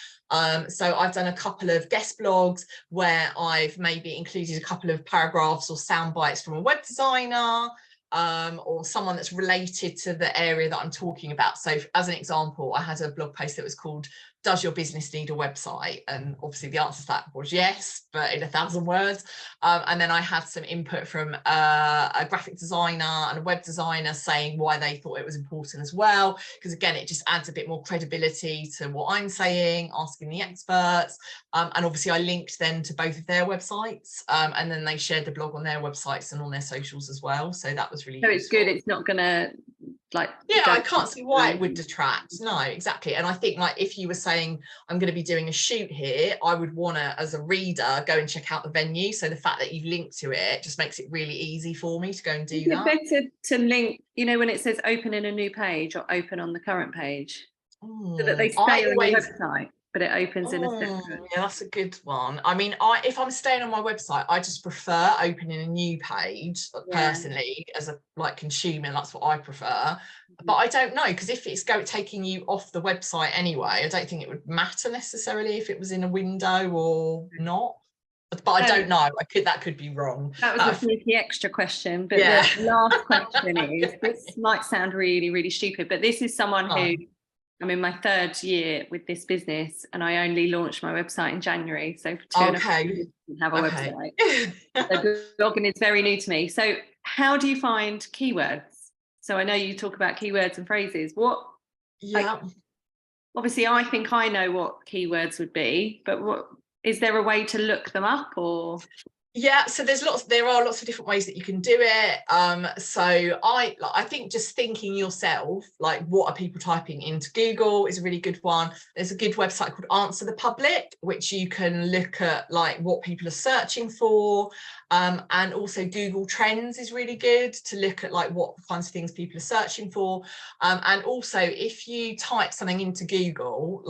So I've done a couple of guest blogs where I've maybe included a couple of paragraphs or sound bites from a web designer. Or someone that's related to the area that I'm talking about. So as an example, I had a blog post that was called "Does your business need a website?" And obviously the answer to that was yes, but in 1,000 words. And then I had some input from a graphic designer and a web designer saying why they thought it was important as well, because again, it just adds a bit more credibility to what I'm saying, asking the experts. And obviously I linked then to both of their websites, and then they shared the blog on their websites and on their socials as well. So that was really so useful. It's good. It's not gonna I can't see why it would detract. No, exactly. And I think like if you were saying I'm going to be doing a shoot here, I would want to, as a reader, go and check out the venue. So the fact that you've linked to it just makes it really easy for me to go and do that. It's better to link, when it says open in a new page or open on the current page, so that they stay on your website, but it opens in a separate. Yeah, that's a good one. I mean, if I'm staying on my website, I just prefer opening a new page personally as a consumer. That's what I prefer. But I don't know, because if it's taking you off the website anyway, I don't think it would matter necessarily if it was in a window or not. But I don't know. That could be wrong. That was a sneaky extra question. But the last question is, this might sound really, really stupid, but this is someone who, I'm in my 3rd year with this business, and I only launched my website in January. So for 2.5 years, I didn't have a website. So blogging is very new to me. So how do you find keywords? So I know you talk about keywords and phrases. Obviously, I think I know what keywords would be, but is there a way to look them up, or? Yeah, so there are lots of different ways that you can do it. So I think just thinking yourself, what are people typing into Google is a really good one. There's a good website called Answer the Public, which you can look at what people are searching for. And also Google Trends is really good to look at what kinds of things people are searching for. And also if you type something into Google,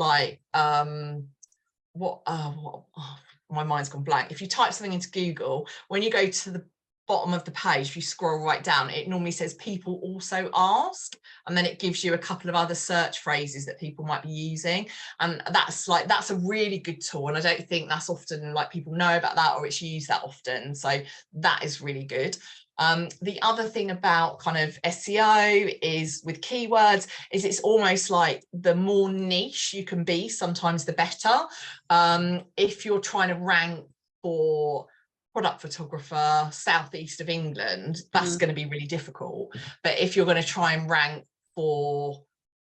my mind's gone blank. If you type something into Google, when you go to the bottom of the page, if you scroll right down, it normally says people also ask, and then it gives you a couple of other search phrases that people might be using, and that's a really good tool, and I don't think that's often people know about that, or it's used that often, so that is really good. The other thing about kind of SEO is with keywords is it's almost the more niche you can be, sometimes the better. If you're trying to rank for product photographer southeast of England, that's going to be really difficult. But if you're going to try and rank for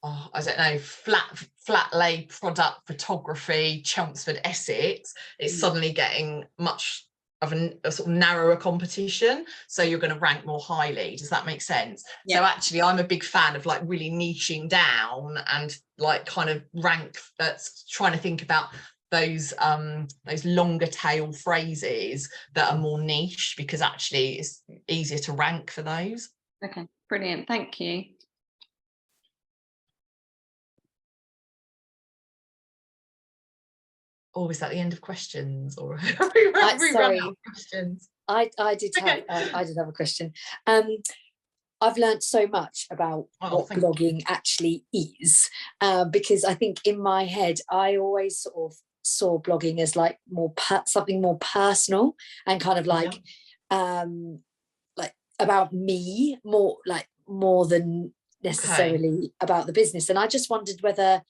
I don't know, flat lay product photography, Chelmsford, Essex, it's suddenly getting much of a sort of narrower competition, so you're going to rank more highly. Does that make sense? So actually I'm a big fan of really niching down and kind of rank, trying to think about those longer tail phrases that are more niche, because actually it's easier to rank for those. Okay, brilliant, thank you. Or is that the end of questions, or sorry, questions? I did have a question. I've learned so much about what blogging actually is, because I think in my head I always sort of saw blogging as something more personal and kind of about me, more than necessarily about the business. And I just wondered whether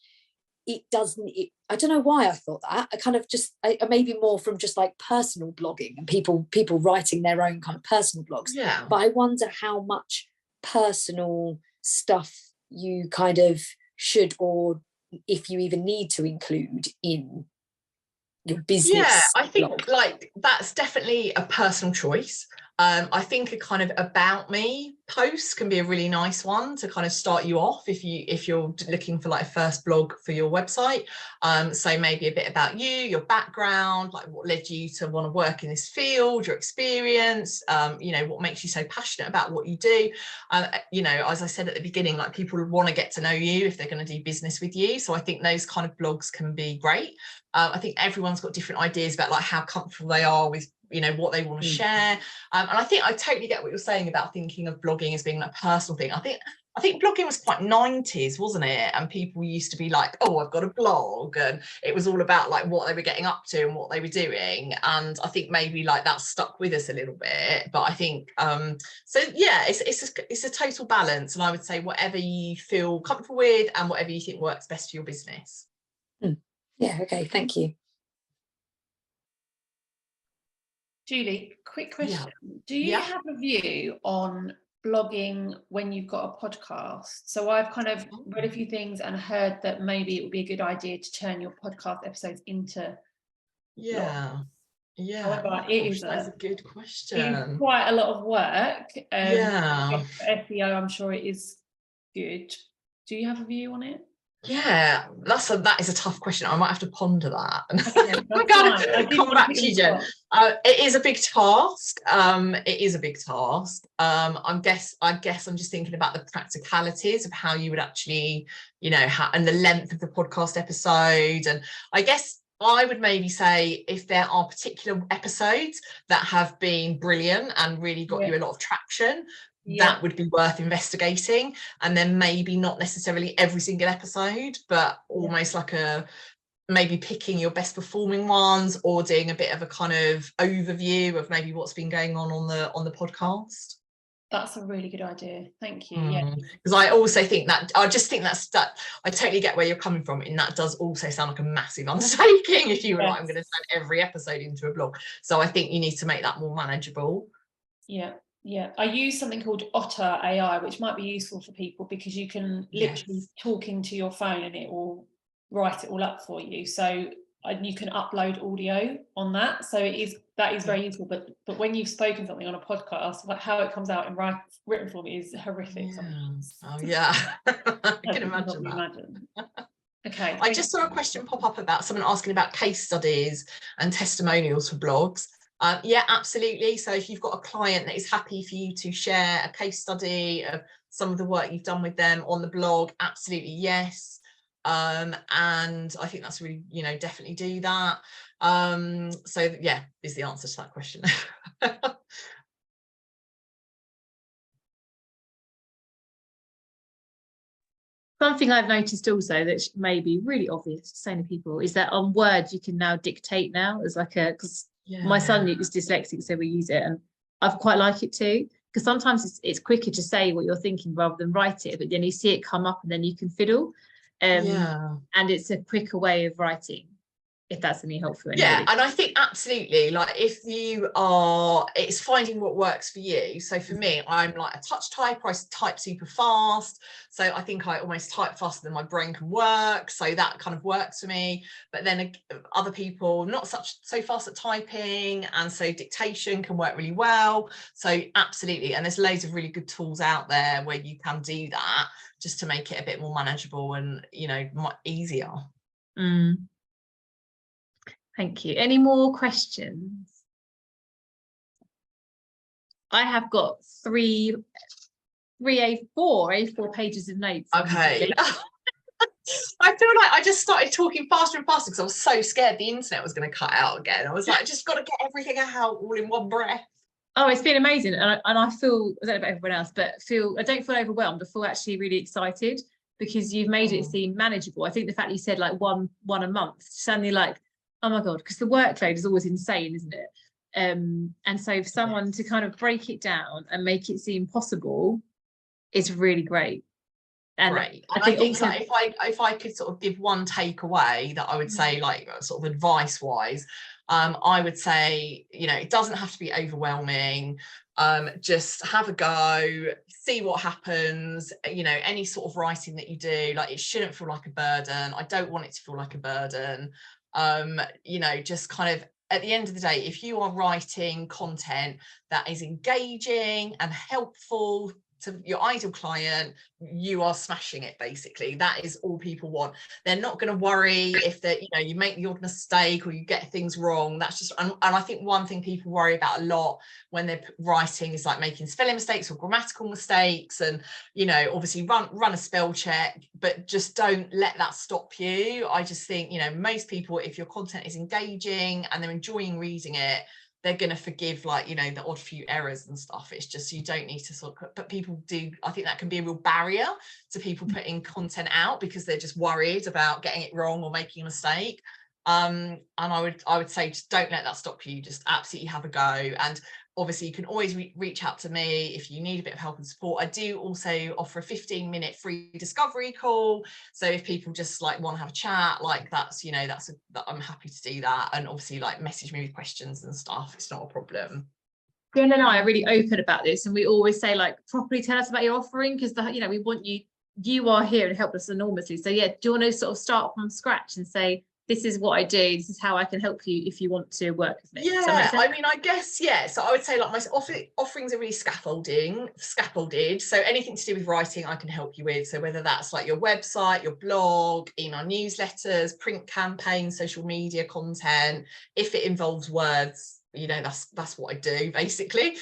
I don't know why I thought that. I kind of maybe more from just personal blogging and people writing their own kind of personal blogs. Yeah. But I wonder how much personal stuff you kind of should, or if you even need to include in your business. Yeah, I think blog. that's definitely a personal choice. I think a kind of about me posts can be a really nice one to kind of start you off if you're looking for like a first blog for your website. So maybe a bit about you, your background, like what led you to want to work in this field, your experience, you know, what makes you so passionate about what you do. You know, as I said at the beginning, like people want to get to know you if they're going to do business with you. So I think those kind of blogs can be great. I think everyone's got different ideas about like how comfortable they are with, you know, what they want to share. And I think I totally get what you're saying about thinking of blogging as being a personal thing. I think blogging was quite 90s, wasn't it? And people used to be like, oh, I've got a blog, and it was all about like what they were getting up to and what they were doing. And I think maybe like that stuck with us a little bit. But I think so yeah, it's a total balance, and I would say whatever you feel comfortable with and whatever you think works best for your business. Yeah, okay, thank you. Julie, quick question. Do you have a view on blogging when you've got a podcast? So I've kind of read a few things and heard that maybe it would be a good idea to turn your podcast episodes into blogs. However, That's a good question. It is quite a lot of work. For SEO, I'm sure it is good. Do you have a view on it? Yeah, that is a tough question. I might have to ponder that. Okay, I'm gonna come back to you, Jen. It is a big task. It is a big task. I guess I'm just thinking about the practicalities of how you would actually, you know, and the length of the podcast episode. And I guess I would maybe say if there are particular episodes that have been brilliant and really got you a lot of traction, that would be worth investigating. And then maybe not necessarily every single episode, but almost like maybe picking your best performing ones, or doing a bit of a kind of overview of maybe what's been going on the podcast. That's a really good idea. Thank you. Because I also think that I totally get where you're coming from, and that does also sound like a massive undertaking if you were like, I'm going to turn every episode into a blog. So I think you need to make that more manageable. Yeah, I use something called Otter AI, which might be useful for people because you can literally talk into your phone and it will write it all up for you. So you can upload audio on that. So that is very useful. But when you've spoken something on a podcast, like how it comes out in written form is horrific. Oh yeah, I can imagine that. Okay. I just saw a question pop up about someone asking about case studies and testimonials for blogs. Yeah, absolutely. So if you've got a client that is happy for you to share a case study of some of the work you've done with them on the blog, absolutely yes. And I think that's really, you know, definitely do that. So yeah, is the answer to that question. Something I've noticed also that may be really obvious to so many people is that on Word you can now dictate now as like because my son is dyslexic, so we use it, and I quite like it too, because sometimes it's quicker to say what you're thinking rather than write it, but then you see it come up and then you can fiddle, and it's a quicker way of writing, if that's any help for anybody. Yeah, and I think absolutely, like if you are, it's finding what works for you. So for me, I'm like a touch typer, I type super fast, so I think I almost type faster than my brain can work, so that kind of works for me. But then other people not so fast at typing, and so dictation can work really well. So absolutely, and there's loads of really good tools out there where you can do that just to make it a bit more manageable and, you know, easier. Thank you. Any more questions? I have got three A4 pages of notes. Okay. I feel like I just started talking faster and faster because I was so scared the internet was going to cut out again. I was like, I just got to get everything out all in one breath. Oh, it's been amazing. And I feel, I don't know about everyone else, but I don't feel overwhelmed. I feel actually really excited because you've made it seem manageable. I think the fact that you said like one a month, suddenly like, oh my God, because the workload is always insane, isn't it? And so for someone to kind of break it down and make it seem possible is really great. And right. And I think like if I could sort of give one takeaway that I would say, like sort of advice wise, I would say, you know, it doesn't have to be overwhelming. Just have a go, see what happens. You know, any sort of writing that you do, like it shouldn't feel like a burden. I don't want it to feel like a burden. You know, just kind of at the end of the day, if you are writing content that is engaging and helpful to your ideal client, you are smashing it. Basically, that is all people want. They're not going to worry if that, you know, you make the odd mistake or you get things wrong. That's just, and I think one thing people worry about a lot when they're writing is like making spelling mistakes or grammatical mistakes, and, you know, obviously run a spell check, but just don't let that stop you. I just think, you know, most people, if your content is engaging and they're enjoying reading it, they're going to forgive, like, you know, the odd few errors and stuff. It's just, you don't need to sort of, but people do, I think that can be a real barrier to people putting content out because they're just worried about getting it wrong or making a mistake. And I would say, just don't let that stop you. Just absolutely have a go. And obviously you can always reach out to me if you need a bit of help and support. I do also offer a 15-minute free discovery call. So if people just like want to have a chat, like that's, you know, I'm happy to do that. And obviously like message me with questions and stuff. It's not a problem. Jen and I are really open about this, and we always say, like, properly tell us about your offering, because you know, we want you are here and help us enormously. So yeah, do you want to sort of start from scratch and say, this is what I do, this is how I can help you if you want to work with me? Yeah, I mean, I guess, yeah. So I would say like my offerings are really scaffolded. So anything to do with writing, I can help you with. So whether that's like your website, your blog, email newsletters, print campaigns, social media content, if it involves words, you know, that's what I do basically.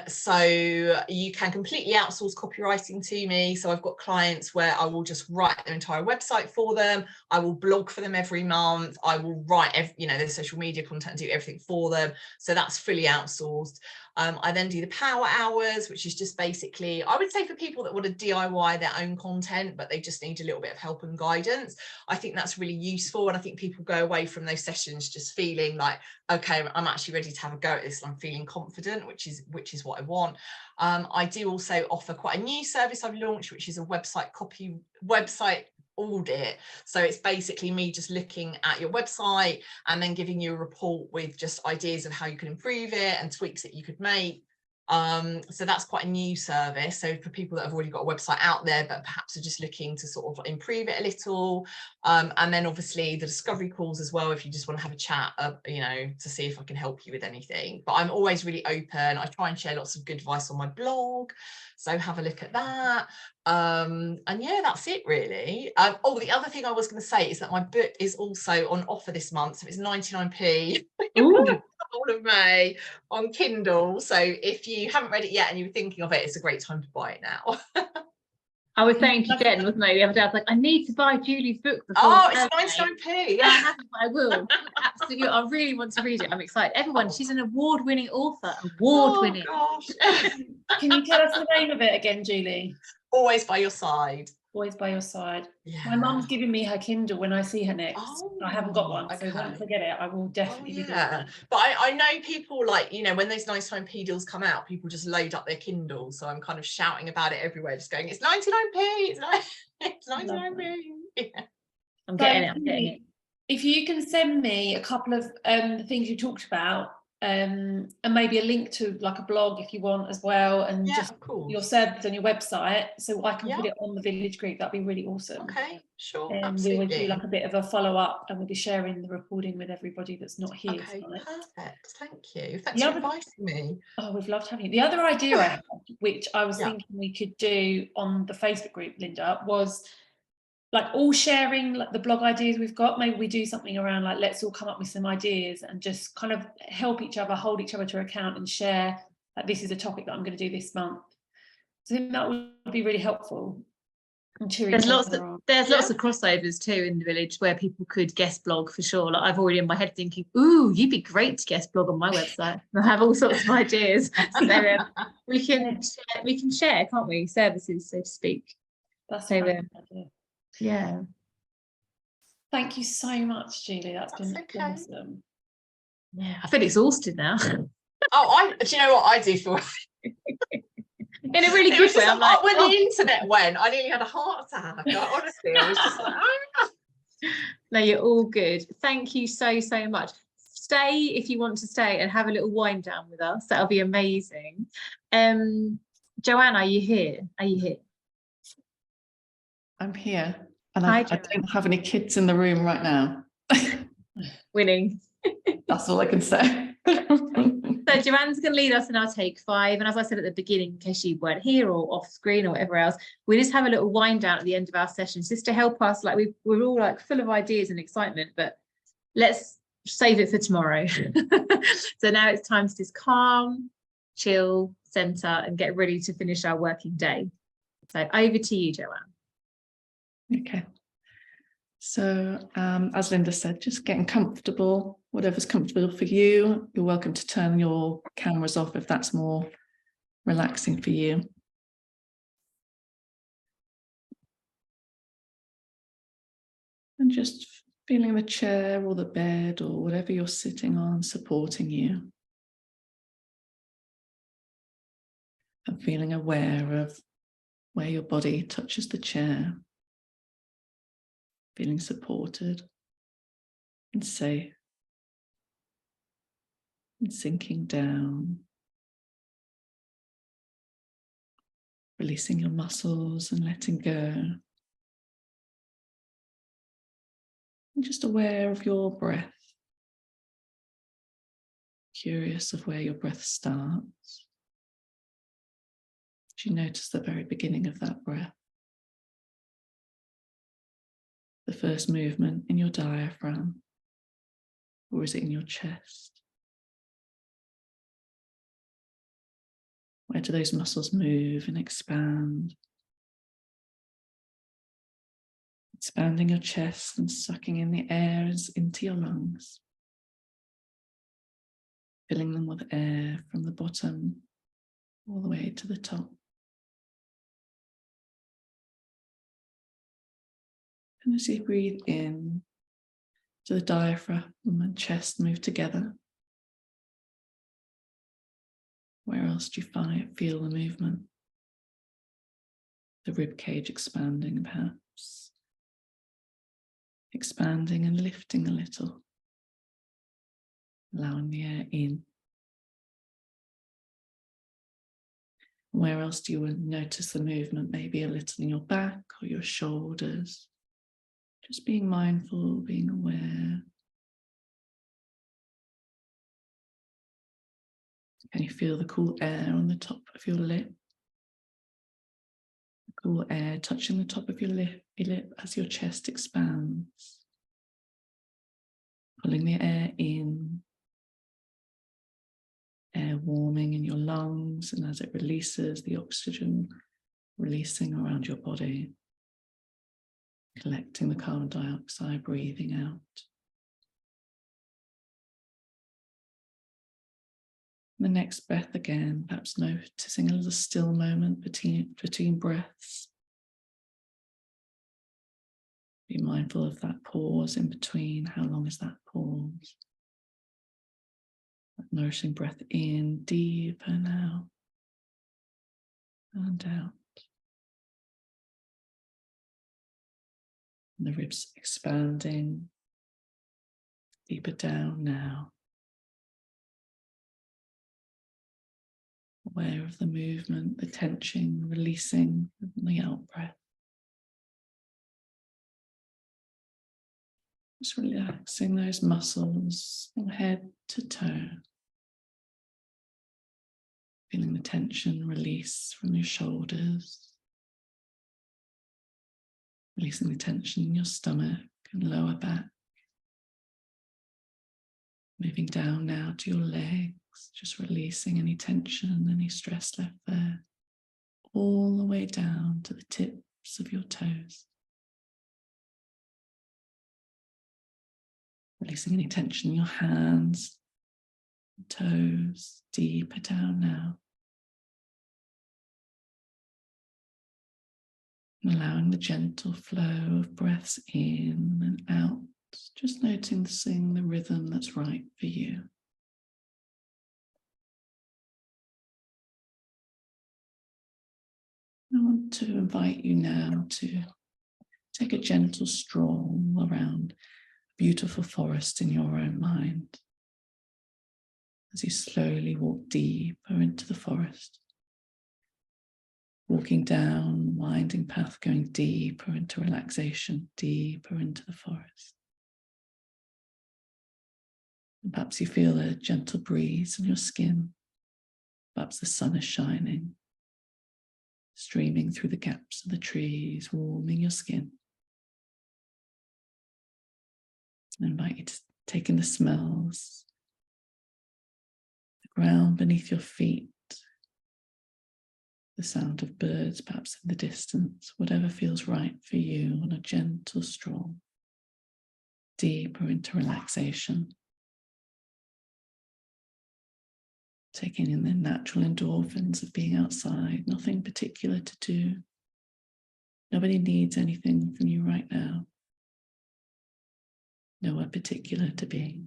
So you can completely outsource copywriting to me. So I've got clients where I will just write their entire website for them. I will blog for them every month. I will write you know, their social media content, do everything for them. So that's fully outsourced. I then do the power hours, which is just basically, I would say, for people that want to DIY their own content, but they just need a little bit of help and guidance. I think that's really useful. And I think people go away from those sessions just feeling like, okay, I'm actually ready to have a go at this. I'm feeling confident, which is what I want. I do also offer quite a new service I've launched, which is a website audit. So it's basically me just looking at your website and then giving you a report with just ideas of how you can improve it and tweaks that you could make. So that's quite a new service. So for people that have already got a website out there, but perhaps are just looking to sort of improve it a little. And then obviously the discovery calls as well, if you just want to have a chat, you know, to see if I can help you with anything. But I'm always really open. I try and share lots of good advice on my blog. So have a look at that. And yeah, that's it really. Oh, the other thing I was going to say is that my book is also on offer this month. So it's 99p. All of May on Kindle. So if you haven't read it yet and you're thinking of it, it's a great time to buy it now. I was saying to Jen, wasn't I, the other day, I was like, I need to buy Julie's book. Oh, it's 99p. Yeah, I haven't, but I will. Absolutely. I really want to read it. I'm excited. Everyone, she's an award-winning author. Award-winning. Oh, gosh. Can you tell us the name of it again, Julie? Always by Your Side. Always by Your Side. Yeah. My mum's giving me her Kindle when I see her next. Oh, I haven't got one, okay. so once I get it, I will definitely be doing yeah. it. But I know people, like, you know, when those 99p deals come out, people just load up their Kindle. So I'm kind of shouting about it everywhere, just going, it's 99p, it's 99p. Yeah. I'm getting it. If you can send me a couple of the things you talked about, and maybe a link to like a blog if you want as well, and just your service on your website, so I can put it on the village group. That'd be really awesome. Okay, sure. And we will do like a bit of a follow-up, and we'll be sharing the recording with everybody that's not here tonight. Perfect. Thank you. Thanks for inviting me. Oh, we've loved having you. The other idea I had, which I was thinking we could do on the Facebook group, Linda, was like all sharing like the blog ideas we've got. Maybe we do something around like, let's all come up with some ideas and just kind of help each other, hold each other to account, and share like, this is a topic that I'm going to do this month. So I think that would be really helpful. There's lots of crossovers too in the village where people could guest blog for sure. Like I've already in my head thinking, ooh, you'd be great to guest blog on my website. I have all sorts of ideas. So we can share, can't we? Services, so to speak. That's so idea. Yeah. Thank you so much, Julie. That's been awesome. Yeah, I feel exhausted now. Oh, do you know what I do for? In a really good way. I'm like, when the internet went, I nearly had a heart attack. Honestly, I was just like, No, you're all good. Thank you so much. Stay if you want to stay and have a little wind down with us. That'll be amazing. Joanne, are you here? I'm here, and I don't have any kids in the room right now. Winning. That's all I can say. So Joanne's going to lead us in our take 5. And as I said at the beginning, in case you weren't here or off screen or whatever else, we just have a little wind down at the end of our sessions just to help us. Like we're all like full of ideas and excitement, but let's save it for tomorrow. So now it's time to just calm, chill, center, and get ready to finish our working day. So over to you, Joanne. Okay. So as Linda said, just getting comfortable, whatever's comfortable for you. You're welcome to turn your cameras off if that's more relaxing for you. And just feeling the chair or the bed or whatever you're sitting on supporting you. And feeling aware of where your body touches the chair. Feeling supported and safe. And sinking down. Releasing your muscles and letting go. And just aware of your breath. Curious of where your breath starts. Do you notice the very beginning of that breath? The first movement in your diaphragm, or is it in your chest? Where do those muscles move and expand? Expanding your chest and sucking in the air into your lungs. Filling them with air from the bottom all the way to the top. And as you breathe in, do the diaphragm and chest move together? Where else do you feel the movement? The rib cage expanding, perhaps. Expanding and lifting a little. Allowing the air in. Where else do you notice the movement? Maybe a little in your back or your shoulders. Just being mindful, being aware. Can you feel the cool air on the top of your lip? The cool air touching the top of your lip as your chest expands. Pulling the air in. Air warming in your lungs, and as it releases, the oxygen releasing around your body. Collecting the carbon dioxide, breathing out. The next breath again, perhaps noticing a little still moment between breaths. Be mindful of that pause in between. How long is that pause? That nourishing breath in, deeper now. And out. And the ribs expanding. Deeper down now. Aware of the movement, the tension, releasing the out breath. Just relaxing those muscles from head to toe. Feeling the tension release from your shoulders. Releasing the tension in your stomach and lower back. Moving down now to your legs, just releasing any tension, any stress left there. All the way down to the tips of your toes. Releasing any tension in your hands, toes, deeper down now. And allowing the gentle flow of breaths in and out, just noticing the rhythm that's right for you. I want to invite you now to take a gentle stroll around a beautiful forest in your own mind. As you slowly walk deeper into the forest. Walking down the winding path, going deeper into relaxation, deeper into the forest. And perhaps you feel a gentle breeze on your skin. Perhaps the sun is shining, streaming through the gaps of the trees, warming your skin. I invite you to take in the smells, the ground beneath your feet, the sound of birds perhaps in the distance, whatever feels right for you on a gentle stroll, deeper into relaxation. Taking in the natural endorphins of being outside, nothing particular to do. Nobody needs anything from you right now. Nowhere particular to be.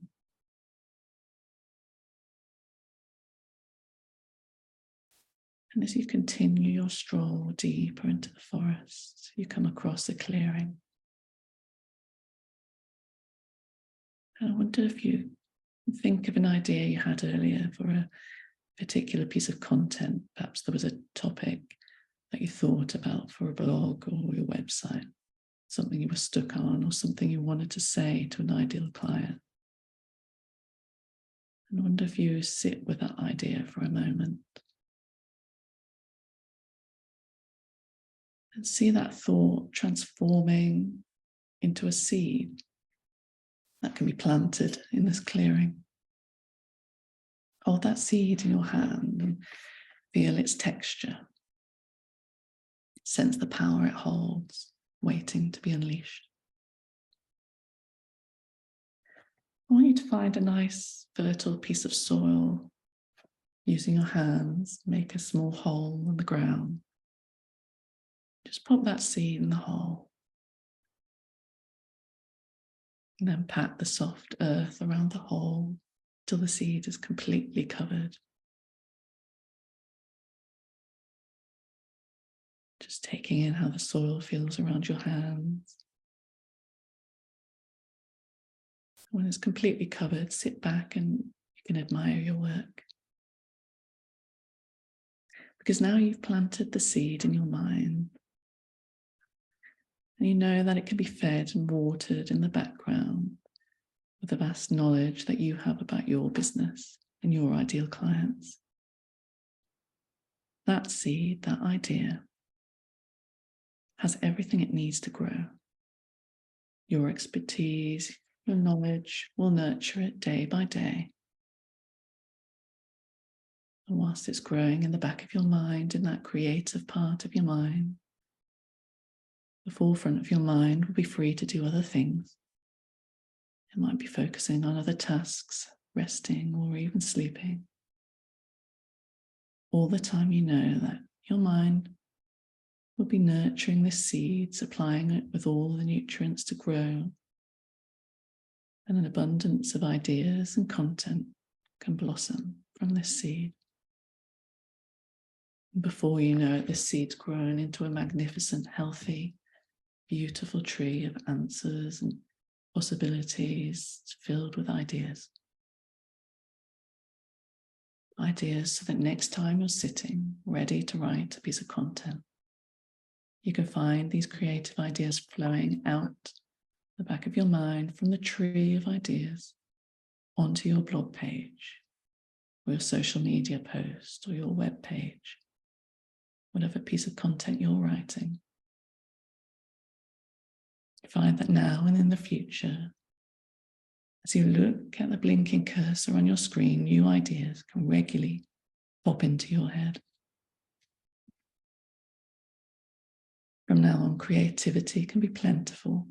And as you continue your stroll deeper into the forest, you come across a clearing. And I wonder if you think of an idea you had earlier for a particular piece of content. Perhaps there was a topic that you thought about for a blog or your website, something you were stuck on or something you wanted to say to an ideal client. And I wonder if you sit with that idea for a moment and see that thought transforming into a seed that can be planted in this clearing. Hold that seed in your hand and feel its texture. Sense the power it holds, waiting to be unleashed. I want you to find a nice fertile piece of soil. Using your hands, make a small hole in the ground. Just pop that seed in the hole. And then pat the soft earth around the hole till the seed is completely covered. Just taking in how the soil feels around your hands. When it's completely covered, sit back and you can admire your work. Because now you've planted the seed in your mind. And you know that it can be fed and watered in the background with the vast knowledge that you have about your business and your ideal clients. That seed, that idea, has everything it needs to grow. Your expertise, your knowledge will nurture it day by day. And whilst it's growing in the back of your mind, in that creative part of your mind, the forefront of your mind will be free to do other things. It might be focusing on other tasks, resting, or even sleeping. All the time you know that your mind will be nurturing this seed, supplying it with all the nutrients to grow, and an abundance of ideas and content can blossom from this seed. And before you know it, this seed's grown into a magnificent, healthy, beautiful tree of answers and possibilities filled with ideas. Ideas so that next time you're sitting ready to write a piece of content, you can find these creative ideas flowing out the back of your mind from the tree of ideas onto your blog page or your social media post or your web page, whatever piece of content you're writing. Find that now and in the future, as you look at the blinking cursor on your screen, new ideas can regularly pop into your head. From now on, creativity can be plentiful.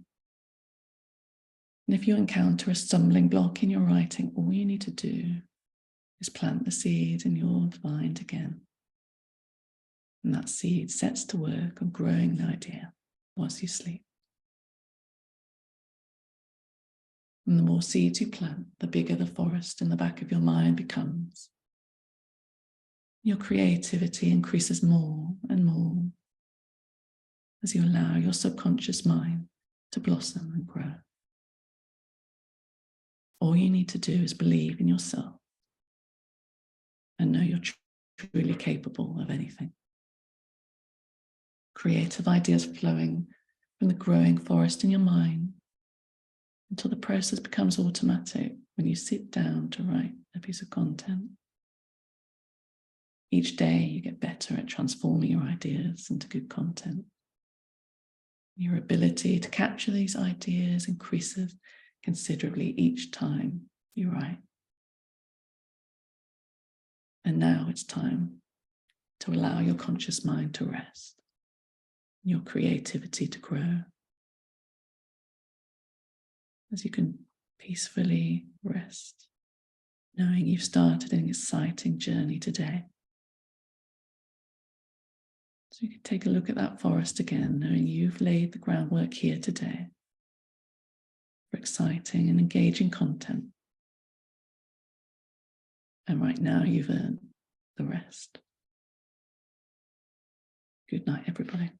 And if you encounter a stumbling block in your writing, all you need to do is plant the seed in your mind again. And that seed sets to work on growing the idea whilst you sleep. And the more seeds you plant, the bigger the forest in the back of your mind becomes. Your creativity increases more and more as you allow your subconscious mind to blossom and grow. All you need to do is believe in yourself and know you're truly capable of anything. Creative ideas flowing from the growing forest in your mind until the process becomes automatic when you sit down to write a piece of content, each day you get better at transforming your ideas into good content. Your ability to capture these ideas increases considerably each time you write. And now it's time to allow your conscious mind to rest, your creativity to grow, as you can peacefully rest, knowing you've started an exciting journey today. So you can take a look at that forest again, knowing you've laid the groundwork here today for exciting and engaging content. And right now you've earned the rest. Good night, everybody.